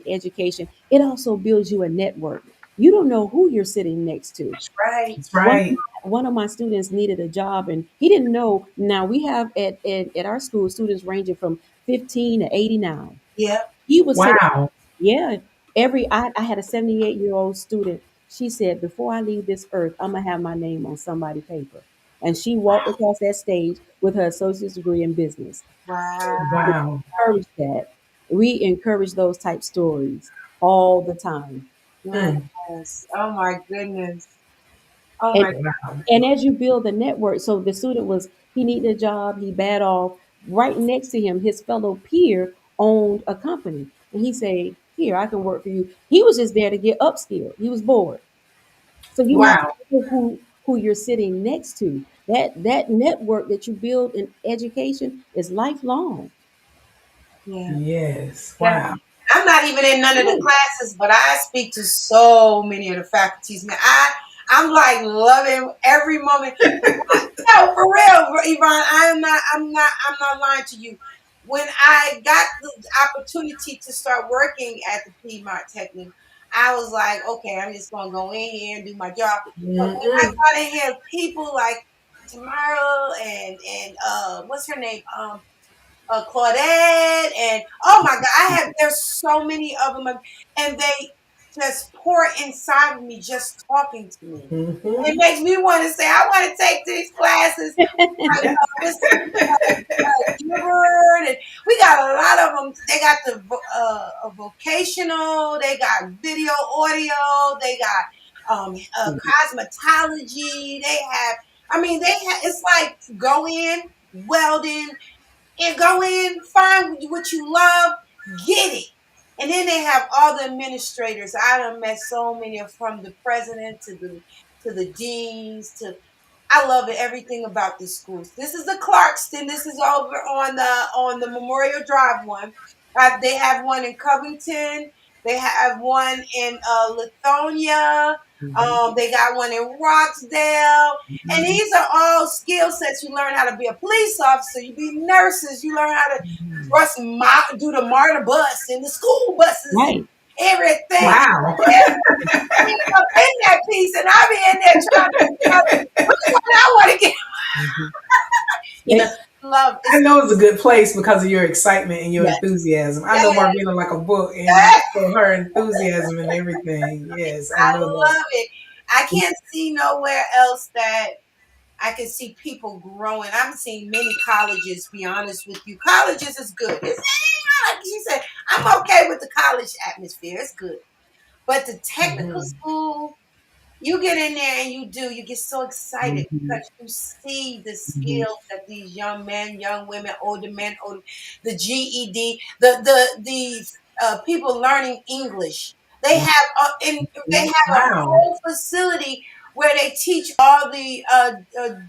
education, it also builds you a network. You don't know who you're sitting next to. That's right. That's One right. one of my students needed a job and he didn't know. Now we have at our school students ranging from 15 to 89. Yeah. He was sitting, Wow. yeah. I had a 78-year-old student. She said, before I leave this earth, I'm gonna have my name on somebody's paper. And she walked across that stage with her associate's degree in business. We Wow. Wow. encourage that. We encourage those type stories all the time. Mm. Yes. Oh my goodness. Oh And my. Wow. and as you build the network, so the student was he needed a job, he bad off. Right next to him, his fellow peer owned a company. And he said, here, I can work for you. He was just there to get upskilled. He was bored. So you never Wow. know who you're sitting next to. That network that you build in education is lifelong. Yeah. Yes. Yeah. Wow. I'm not even in none of the classes, but I speak to so many of the faculties. Man, I'm like loving every moment. No, for real, Yvonne. I'm not lying to you. When I got the opportunity to start working at the Piedmont Technic, I was like, okay, I'm just gonna go in here and do my job. But when I Mm-mm. got in here, people like Tameillia and what's her name? Claudette, and oh my God, there's so many of them, and they just pour inside of me just talking to me. Mm-hmm. It makes me want to say, I want to take these classes. Yeah. Listen to Gibbard, and we got a lot of them. They got the vocational, they got video, audio, they got cosmetology. They have, I mean, it's like go in, welding, and go in, find what you love, get it. And then they have all the administrators. I done met so many from the president to the deans to I love it, everything about this school. This is the Clarkston. This is over on the Memorial Drive one. They have one in Covington. They have one in Lithonia. Mm-hmm. They got one in Roxdale. And Mm-hmm. these are all skill sets. You learn how to be a police officer. You be nurses. You learn how to do the MARTA bus and the school buses and Right. everything. Wow. Up in that piece, and I be in there trying to figure out which one I want to get. Mhm. You know, It- love I is know it's a good place because of your excitement and your yes, enthusiasm. I know yes, Marvina like a book and yes. for her enthusiasm and everything. Yes, I I know that. love it. I can't see nowhere else that I can see people growing. I'm seeing many colleges. Be honest with you, colleges is good. Like she said, I'm okay with the college atmosphere. It's good, but the technical Mm-hmm. school. you get in there and you get so excited Mhm. because you see the Mhm. skills that these young men, young women, older, the GED, the people learning English. They have they have a Wow. whole facility where they teach all the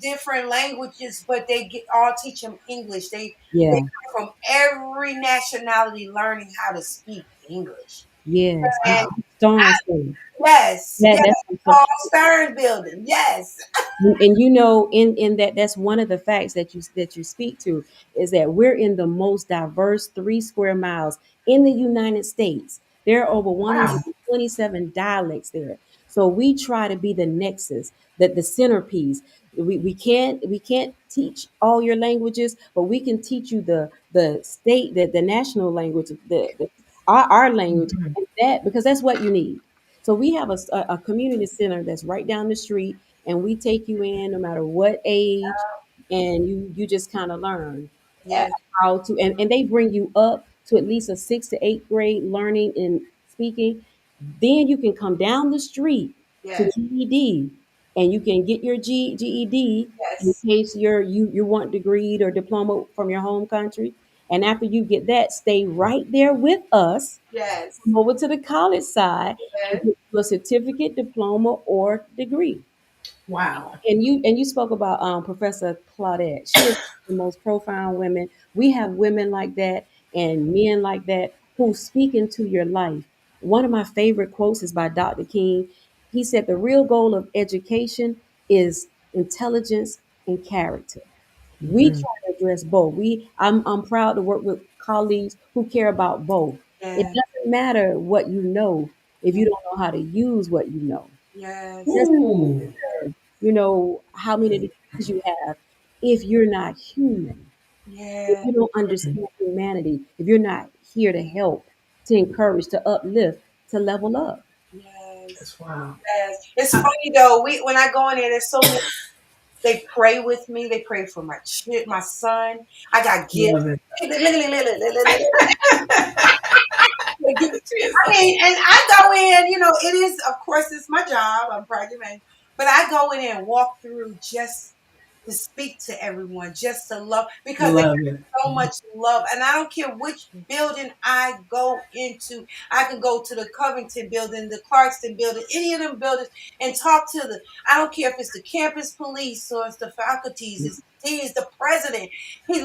different languages, but all teach them English. They Yeah. come from every nationality learning how to speak English. Yes. And Storm Center. yes, That yes, that's so. Paul Stern building. Yes, And you know, in that, that's one of the facts that you speak to, is that we're in the most diverse 3 square miles in the United States. There are over Wow. 127 dialects there. So we try to be the nexus, that the centerpiece. We can't teach all your languages, but we can teach you the state, the national language, our language, Mhm. and that, because that's what you need. So we have a community center that's right down the street, and we take you in no matter what age, and you just kind of learn uh, yes, how to, and they bring you up to at least a 6 to 8 grade learning in speaking. Then you can come down the street to yes, GED, and you can get your GED in yes, case you want degree or diploma from your home country. And after you get that, stay right there with us, yes, come over to the college side, and yes, get you a certificate, diploma, or degree. Wow. And you spoke about Professor Claudette. She is the most profound women. We have women like that and men like that who speak into your life. One of my favorite quotes is by Dr. King. He said the real goal of education is intelligence and character. We Mhm. try to address both. I'm proud to work with colleagues who care about both. It yes, doesn't matter what you know if you don't know how to use what you know. yes, Ooh. You know how many degrees you have if you're not human, if yes, you don't understand humanity, if you're not here to help, to encourage, to uplift, to level up. yes, That's wow. yes. It's funny though. When I go in there, there's so many. They pray with me. They pray for my son. I got gifts. Love it. I mean, and I go in, it is, of course, it's my job. I'm project manager, but I go in and walk through just to speak to everyone, just to love, because they Love it. so much love. And I don't care which building I go into. I can go to the Covington building, the Clarkston building, any of them buildings, and talk to I don't care if it's the campus police or it's the faculties, it's the deans, the president. They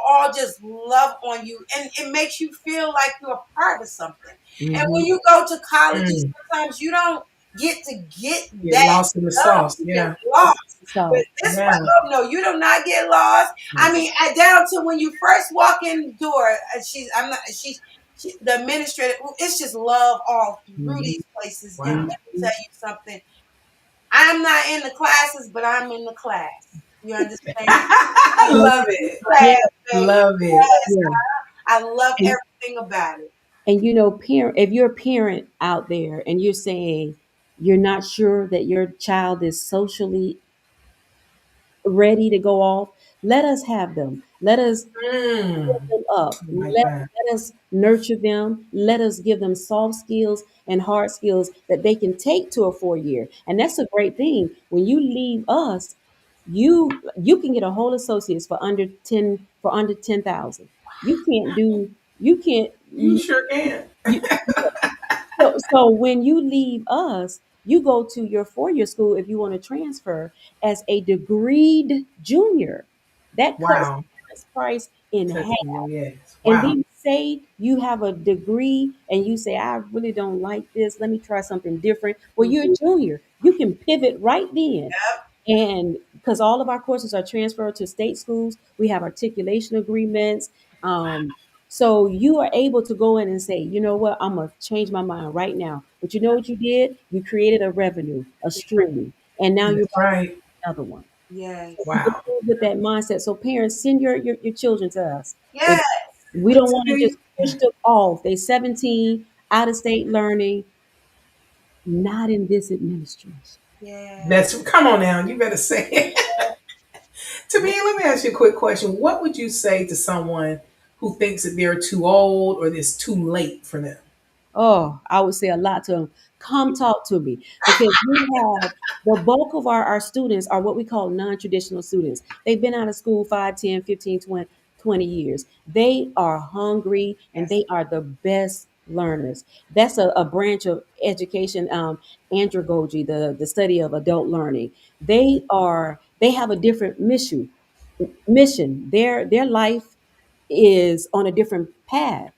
all just love on you. And it makes you feel like you're a part of something. And when Hmm. you go to colleges, Mm. sometimes you don't get to get Get that lost in the love. sauce. You get Yeah. lost. But So, this Yeah. one, oh no, you do not get lost. I mean, down to when you first walk in the door, the administrator. It's just love all through Mhm. these places. And let Wow. me tell you something. I'm not in the classes, but I'm in the class. You understand? I'm I in love the it. yeah, class, baby. Love it. Yes, yeah. I love And, everything about it. and you know, parent, if you're a parent out there and you're saying you're not sure that your child is socially ready to go off, let us have them. Let us Mm. them up. I like that. Let us nurture them. Let us give them soft skills and hard skills that they can take to a 4 year. And that's a great thing. When you leave us, you can get a whole associates for under 10,000. You can't You sure can. you, so when you leave us, you go to your 4 year school if you want to transfer as a degreed junior. That cuts Wow. the price in half. Touching your yes. And Wow. then say you have a degree and you say, I really don't like this. Let me try something different. Well, you're a junior. You can pivot right then. And because all of our courses are transferred to state schools, we have articulation agreements. So you are able to go in and say, you know what, I'm going to change my mind right now. But you know what you did? You created a revenue, a stream, and now you're That's about to right. do another one. Yes. You can Wow. move with that mindset. So parents, send your children to us. If Yes. we don't want to See? just push them off. They 17, out of state learning, not in this administration. Yes. That's come on now. You better say it. To me, let me ask you a quick question. What would you say to someone who thinks that they're too old or it's too late for them? Oh, I would say a lot to them. come talk to me because we have the bulk of our students are what we call non-traditional students. They've been out of school 5, 10, 15, 20 years. They are hungry and Yes. they are the best learners. That's a branch of education, andragogy, the study of adult learning. They have a different mission. Their life is on a different path.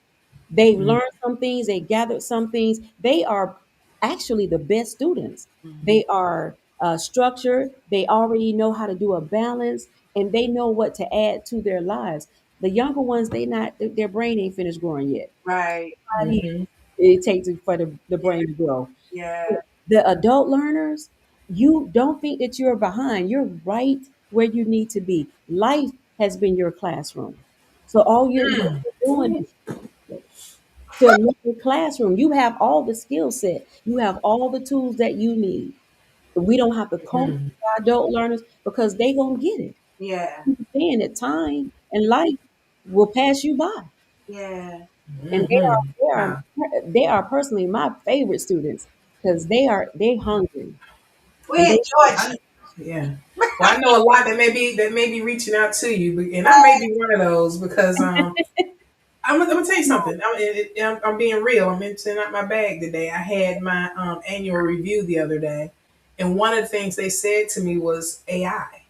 They've Mhm. learned some things, they gathered some things. They are actually the best students. Mhm. They are structured, they already know how to do a balance, and they know what to add to their lives. The younger ones, their brain ain't finished growing yet. Right. 5 years Mhm. it takes for the brain to grow. Yeah. The adult learners, you don't think that you're behind. You're right where you need to be. Life has been your classroom. So what Mm. you're doing Ooh. is to another classroom. You have all the skill set. You have all the tools that you need. We don't have to coach Mhm. our adult learners because they gonna get it. Yeah. Understand that time and life will pass you by, Yeah. and Mhm. Wow. they are personally my favorite students because they hungry and We're in they I, Georgia. yeah. Well, I know a lot that may be reaching out to you, and I may be one of those because I'm gonna tell you something. I'm being real. I'm emptying out my bag today. I had my annual review the other day, and one of the things they said to me was AI.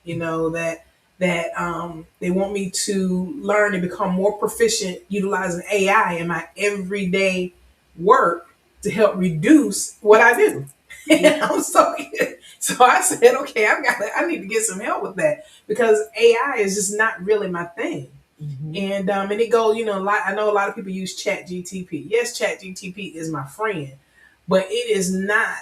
You know that they want me to learn and become more proficient utilizing AI in my everyday work to help reduce what I do. Yeah. And I'm so I said, okay, I need to get some help with that because AI is just not really my thing. Mhm. And it goes, a lot. I know a lot of people use Chat GTP. Yes, Chat GTP is my friend, but it is not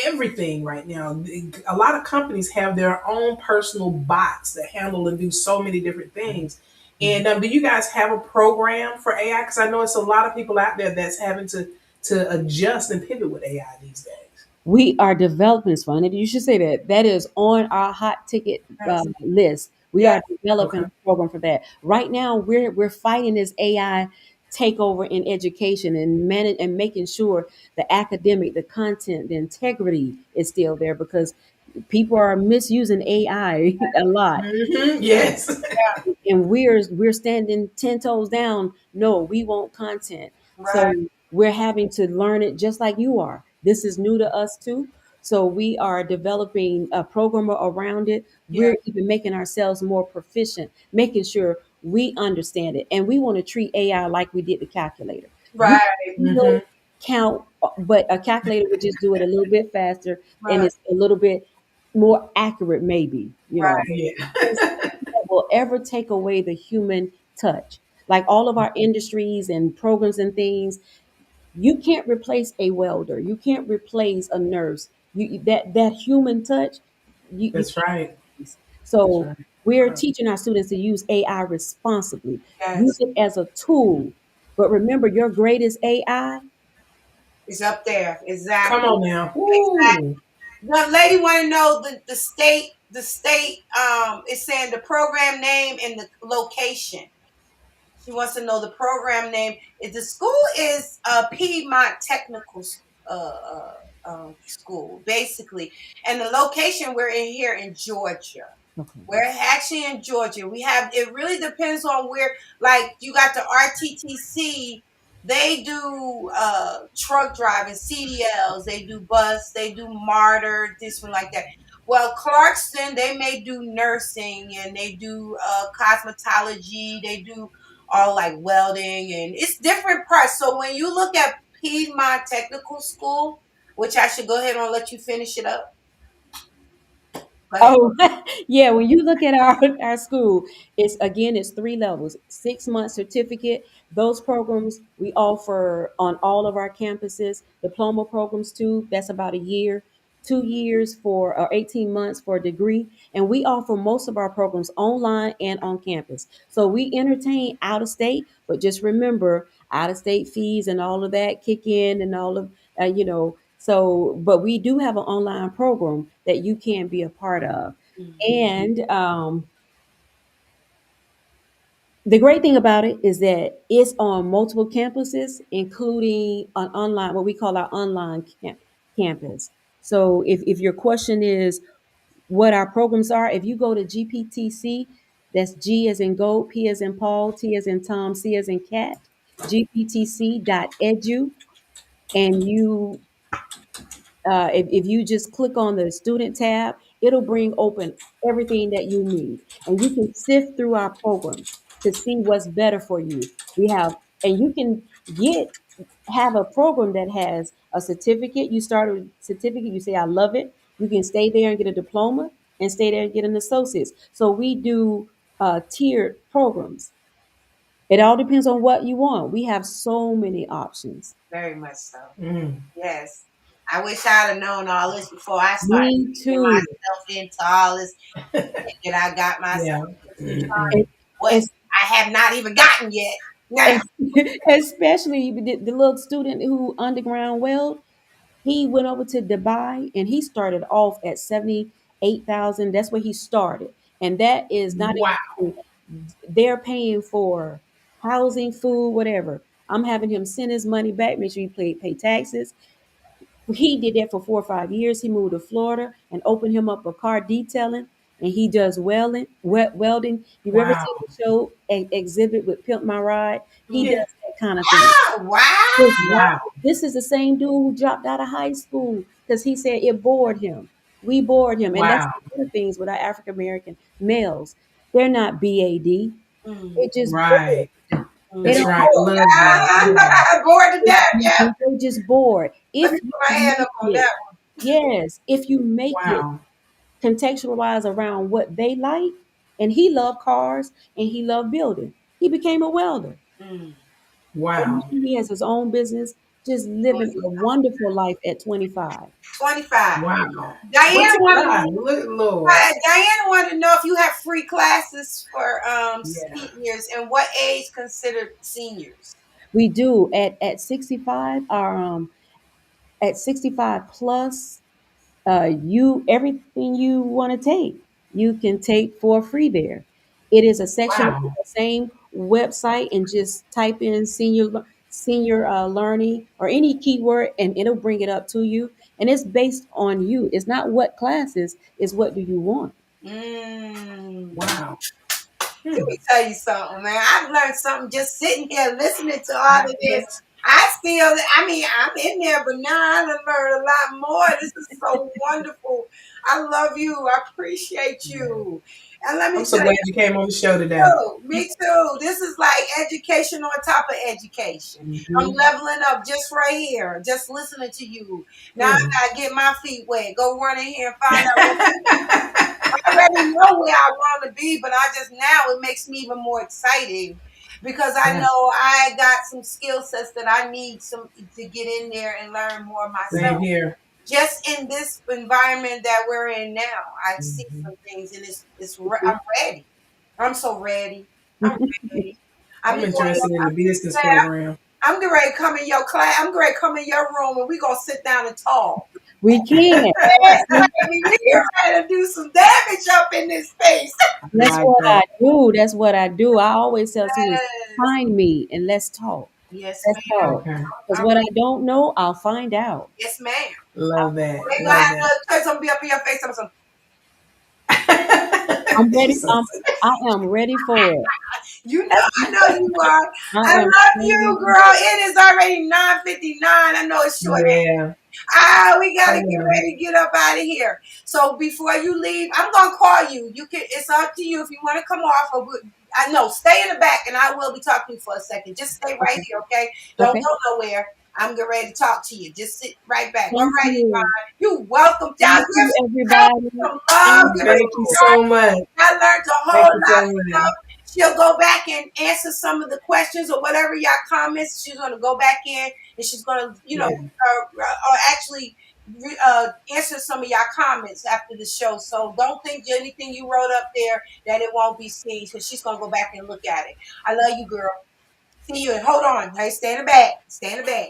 everything right now. A lot of companies have their own personal bots that handle and do so many different things. And do you guys have a program for AI? Because I know it's a lot of people out there that's having to adjust and pivot with AI these days. We are developing this fund. And you should say that that is on our hot ticket Yes. list. We Yeah. are developing Okay. a program for that. Right now, we're fighting this AI takeover in education and making sure the academic, the content, the integrity is still there because people are misusing AI a lot, Yes. and we're standing 10 toes down. No, we want content. Right. So we're having to learn it just like you are. This is new to us too. So we are developing a program around it. Yeah. We're even making ourselves more proficient, making sure we understand it. And we want to treat AI like we did the calculator. You Right. Hmm. still count, but a calculator would just do it a little bit faster and Right. it's a little bit more accurate, maybe, Right. Yeah. that will ever take away the human touch. Like all of our industries and programs and things, you can't replace a welder. You can't replace a nurse. That human touch, you That's can't right. replace. That's So right. we're teaching our students to use AI responsibly. Use Yes. it as a tool. But remember, your greatest AI. It's up there. Come Exactly. on now. Woo. The lady want to know the state is saying the program name and the location. She wants to know the program name. Is the school is Piedmont Technical School, basically, and the location we're in here in Georgia. Okay. We're actually in Georgia. We have it really depends on where, like you got the RTTC, they do truck driving, CDLs, they do bus, they do martyr, this one like that. Well, Clarkston, they may do nursing and they do cosmetology, they do all like welding and it's different parts. So when you look at Piedmont Technical School, which I should go ahead and let you finish it up. Go ahead. Oh, yeah. When you look at our school, it's 3 levels: 6 month certificate. Those programs we offer on all of our campuses. Diploma programs too. That's about a year. 2 years for or 18 months for a degree. And we offer most of our programs online and on campus. So we entertain out of state, but just remember out of state fees and all of that kick in and all of so, but we do have an online program that you can be a part of. Mhm. And The great thing about it is that it's on multiple campuses, including an online, what we call our online campus. So if your question is what our programs are, if you go to GPTC, that's G as in goat, P as in Paul, T as in Tom, C as in cat, gptc.edu, and if you just click on the student tab, it'll bring open everything that you need. And you can sift through our programs to see what's better for you. We have, and you can have a program that has a certificate. You start with a certificate, you say, I love it. You can stay there and get a diploma and stay there and get an associate's. So we do tiered programs. It all depends on what you want. We have so many options. Very much so. Mm. Yes. I wish I'd have known all this before I started Me getting too. myself into all this that I got myself into trying And, what and I have not even gotten yet. Now. especially the little student who underground weld, he went over to Dubai and he started off at 78,000. That's where he started. And that is not Wow. including, they're paying for housing, food, whatever. I'm having him send his money back, make sure he pay taxes. He did that for 4 or 5 years. He moved to Florida and opened him up a car detailing, and he does welding. You ever Wow. seen the show Exhibit with Pimp My Ride? He does Yeah. that kind of thing. Oh, Just wow. Wow. this is the same dude who dropped out of high school because he said it bored him. We bored him, and that's Wow. one of the things with our African American males. They're not BAD. Mm, They just bored. Right. They That's mm. don't right. Oh, Love that. Yeah. I'm bored to death. Yeah. They're just bored. Let If me you put my hand make up on it, that yes, if you make it Wow. contextualize around what they like, and he loved cars and he loved building. He became a welder. one. Mm. And Wow. he has his own business, just living a wonderful life at 25. 25. Wow. Diane wanted 25. Look, Lord. Diane wanted to know if you have free classes for Yeah. seniors and what age considered seniors. We do at 65, our at 65 plus, you everything you want to take, you can take for free there. It is a section on Wow. the same website, and just type in senior learning or any keyword, and it'll bring it up to you. And it's based on you. It's not what classes, it's what do you want. Mm. Wow. Let Hmm. me tell you something, man. I've learned something just sitting here listening to all I of this. bet. I mean, I'm in there, but now I done learned a lot more. This is so wonderful. I love you. I appreciate Yeah. you. And let me I'm so tell glad you, you came on the show today. me too. This is like education on top of education. I'm Mm-hmm. leveling up just right here, just listening to you. Now I Mm. gotta get my feet wet. Go run in here and find out what I already know where I want to be, but I just now it makes me even more exciting because I Yeah. know I got some skill sets that I need some to get in there and learn more myself. Same here. Just in this environment that we're in now, I see Mm-hmm. some things, and I'm ready. I'm so ready. I'm ready. I'm I'm going. interested in the business To, program. I'm getting ready to come in your class. I'm getting ready to come in your room, and we're gonna sit down and talk. We can. Yes, baby, we can try to do some damage up in this space. I That's like what I that. do. That's what I do. I always tell students, Yes, find me and let's talk. yes, Let's ma'am. talk. Okay. Because what I don't know, I'll find out. Yes, ma'am. Love that. They gonna Love have to touch some be up in your face. Some. I'm ready. She's so I am ready for it. You know, I know you are. I I am love ready. you, girl. It is already 9:59. I know it's short. yeah. We gotta I get know. ready to get up out of here. So before you leave, I'm gonna call you. You can. It's up to you if you want to come off. I know. Stay in the back, and I will be talking to you for a second. Just stay right Okay. here, okay? Don't Okay. go nowhere. I'm getting ready to talk to you. Just sit right back. All Thank right, Yvonne. you. You welcome. Y'all Thank give you, everybody. some love. I'm Give us Thank some you grateful. so love. much. I learned a whole Thank you lot so of much. stuff. She'll go back and answer some of the questions or whatever y'all comments. She's going to go back in and she's going to, Yeah. or actually answer some of y'all comments after the show. So don't think anything you wrote up there that it won't be seen because she's going to go back and look at it. I love you, girl. See you. And hold on. Hey, stay in the back. Stay in the back.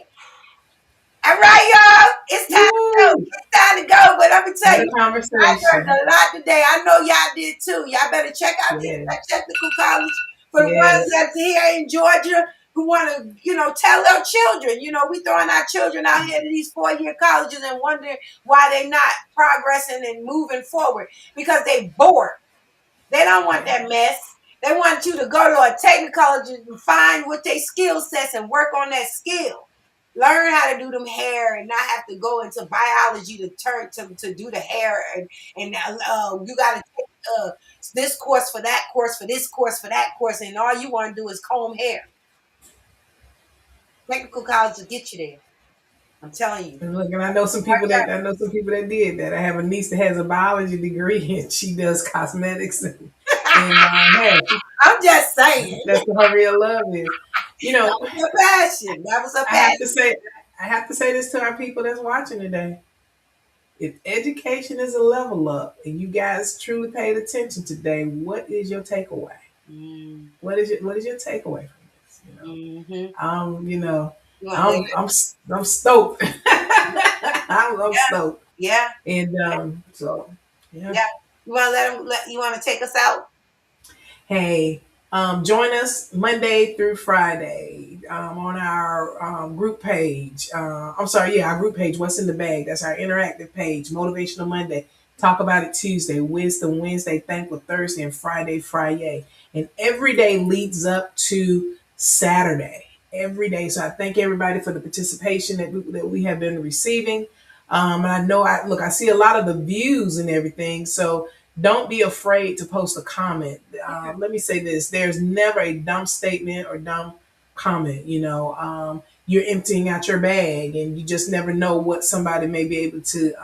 All right, y'all. It's time to go. Woo! It's time to go. But let me tell What a you, I learned conversation. a lot today. I know y'all did too. Y'all better check out this Yeah. technical college For the ones Yes. that's here in Georgia who want to, tell their children, we throwing our children out here to these 4-year colleges and wondering why they're not progressing and moving forward because they bored. They don't want that mess. They want you to go to a technical college and find what their skill sets and work on that skill. Learn how to do them hair and not have to go into biology to do the hair and you got to take this course for that course for this course for that course and all you want to do is comb hair. Technical college will get you there. I'm telling you. And look, and I know some people that did that. I have a niece that has a biology degree and she does cosmetics and hair. I'm just saying. That's what her real love is. That was a passion. That was a passion. I have to say this to our people that's watching today. If education is a level up and you guys truly paid attention today, what is your takeaway? What is your takeaway from this? I'm stoked. I'm stoked. Yeah. And so yeah. You want to take us out? Hey, join us Monday through Friday on our group page. Our group page, What's in the Bag. That's our interactive page. Motivational Monday. Talk About It Tuesday. Wisdom Wednesday. Thankful Thursday. And Friday. And every day leads up to Saturday. Every day. So I thank everybody for the participation that we have been receiving. And I know I see a lot of the views and everything. So don't be afraid to post a comment. Let me say this. There's never a dumb statement or dumb comment. You're emptying out your bag and you just never know what somebody may be able to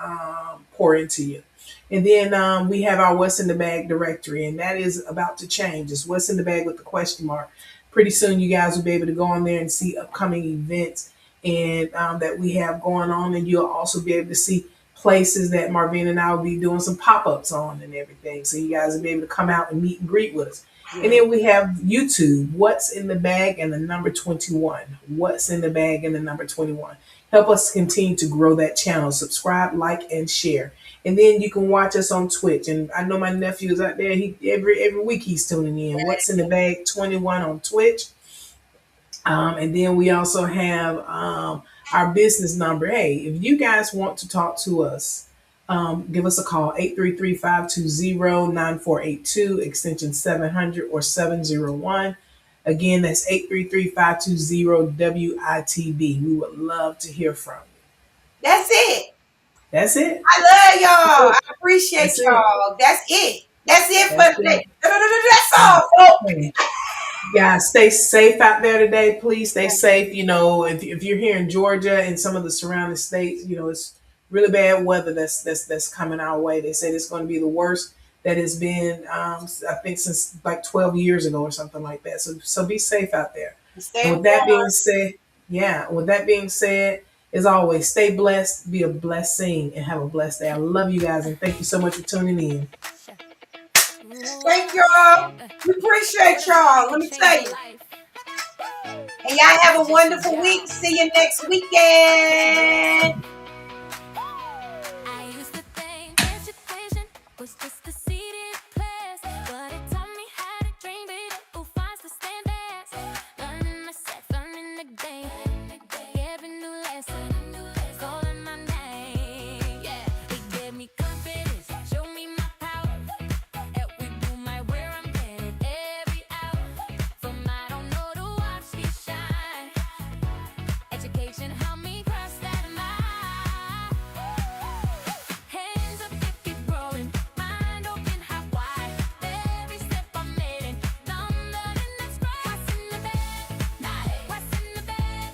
pour into you. And then we have our What's in the Bag directory, and that is about to change. It's What's in the Bag with the question mark. Pretty soon you guys will be able to go on there and see upcoming events and that we have going on. And you'll also be able to see places that Marvin and I will be doing some pop-ups on and everything. So you guys will be able to come out and meet and greet with us. Yeah. And then we have YouTube, What's in the Bag and the number 21. What's in the Bag and the number 21. Help us continue to grow that channel. Subscribe, like, and share. And then you can watch us on Twitch. And I know my nephew is out there. Every week he's tuning in. What's in the Bag 21 on Twitch. And then we also have our business number. Hey, if you guys want to talk to us, give us a call, 833-520-9482, extension 700 or 701. Again, that's 833-520-WITB. We would love to hear from you. That's it. I love y'all. I appreciate y'all. That's it for today. That's all, folks. Guys, stay safe out there today. Please stay safe. If you're here in Georgia and some of the surrounding states, it's really bad weather that's coming our way. They said it's going to be the worst that has been, I think, since like 12 years ago or something like that. So be safe out there. And with that being said, as always, stay blessed, be a blessing, and have a blessed day. I love you guys, and thank you so much for tuning in. Thank y'all. We appreciate y'all. Let me tell you. And y'all have a wonderful week. See you next weekend. I used to think education was just a seed in class, but it taught me how to dream big. Who finds the stand fast? Learning myself, learning the game. Every new lesson, calling my name. Yeah, it gave me confidence, showed me my power. Every boom I wear, I'm getting every hour. From I don't know to watch me shine. Education helped me cross that line. Hands up if you're growing, mind open, half wide. Every step I'm making, longer than that's right. What's in the bag? What's in the bag?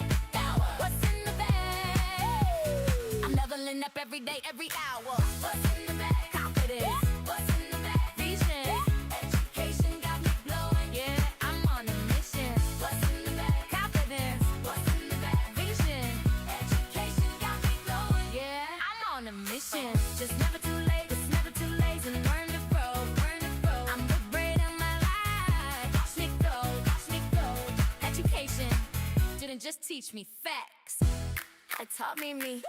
What's in the bag? I'm leveling up every day, every hour. What's in the bag? Confidence. What's in the bag? Vision. Education got me blowing. Yeah, I'm on a mission. What's in the bag? Confidence. What's in the bag? Vision. Education got me blowing. Yeah, I'm on a mission. Just never too late. It's never too late to learn to grow. I'm the brain of my life. Watch me go. Education didn't just teach me facts. It taught me.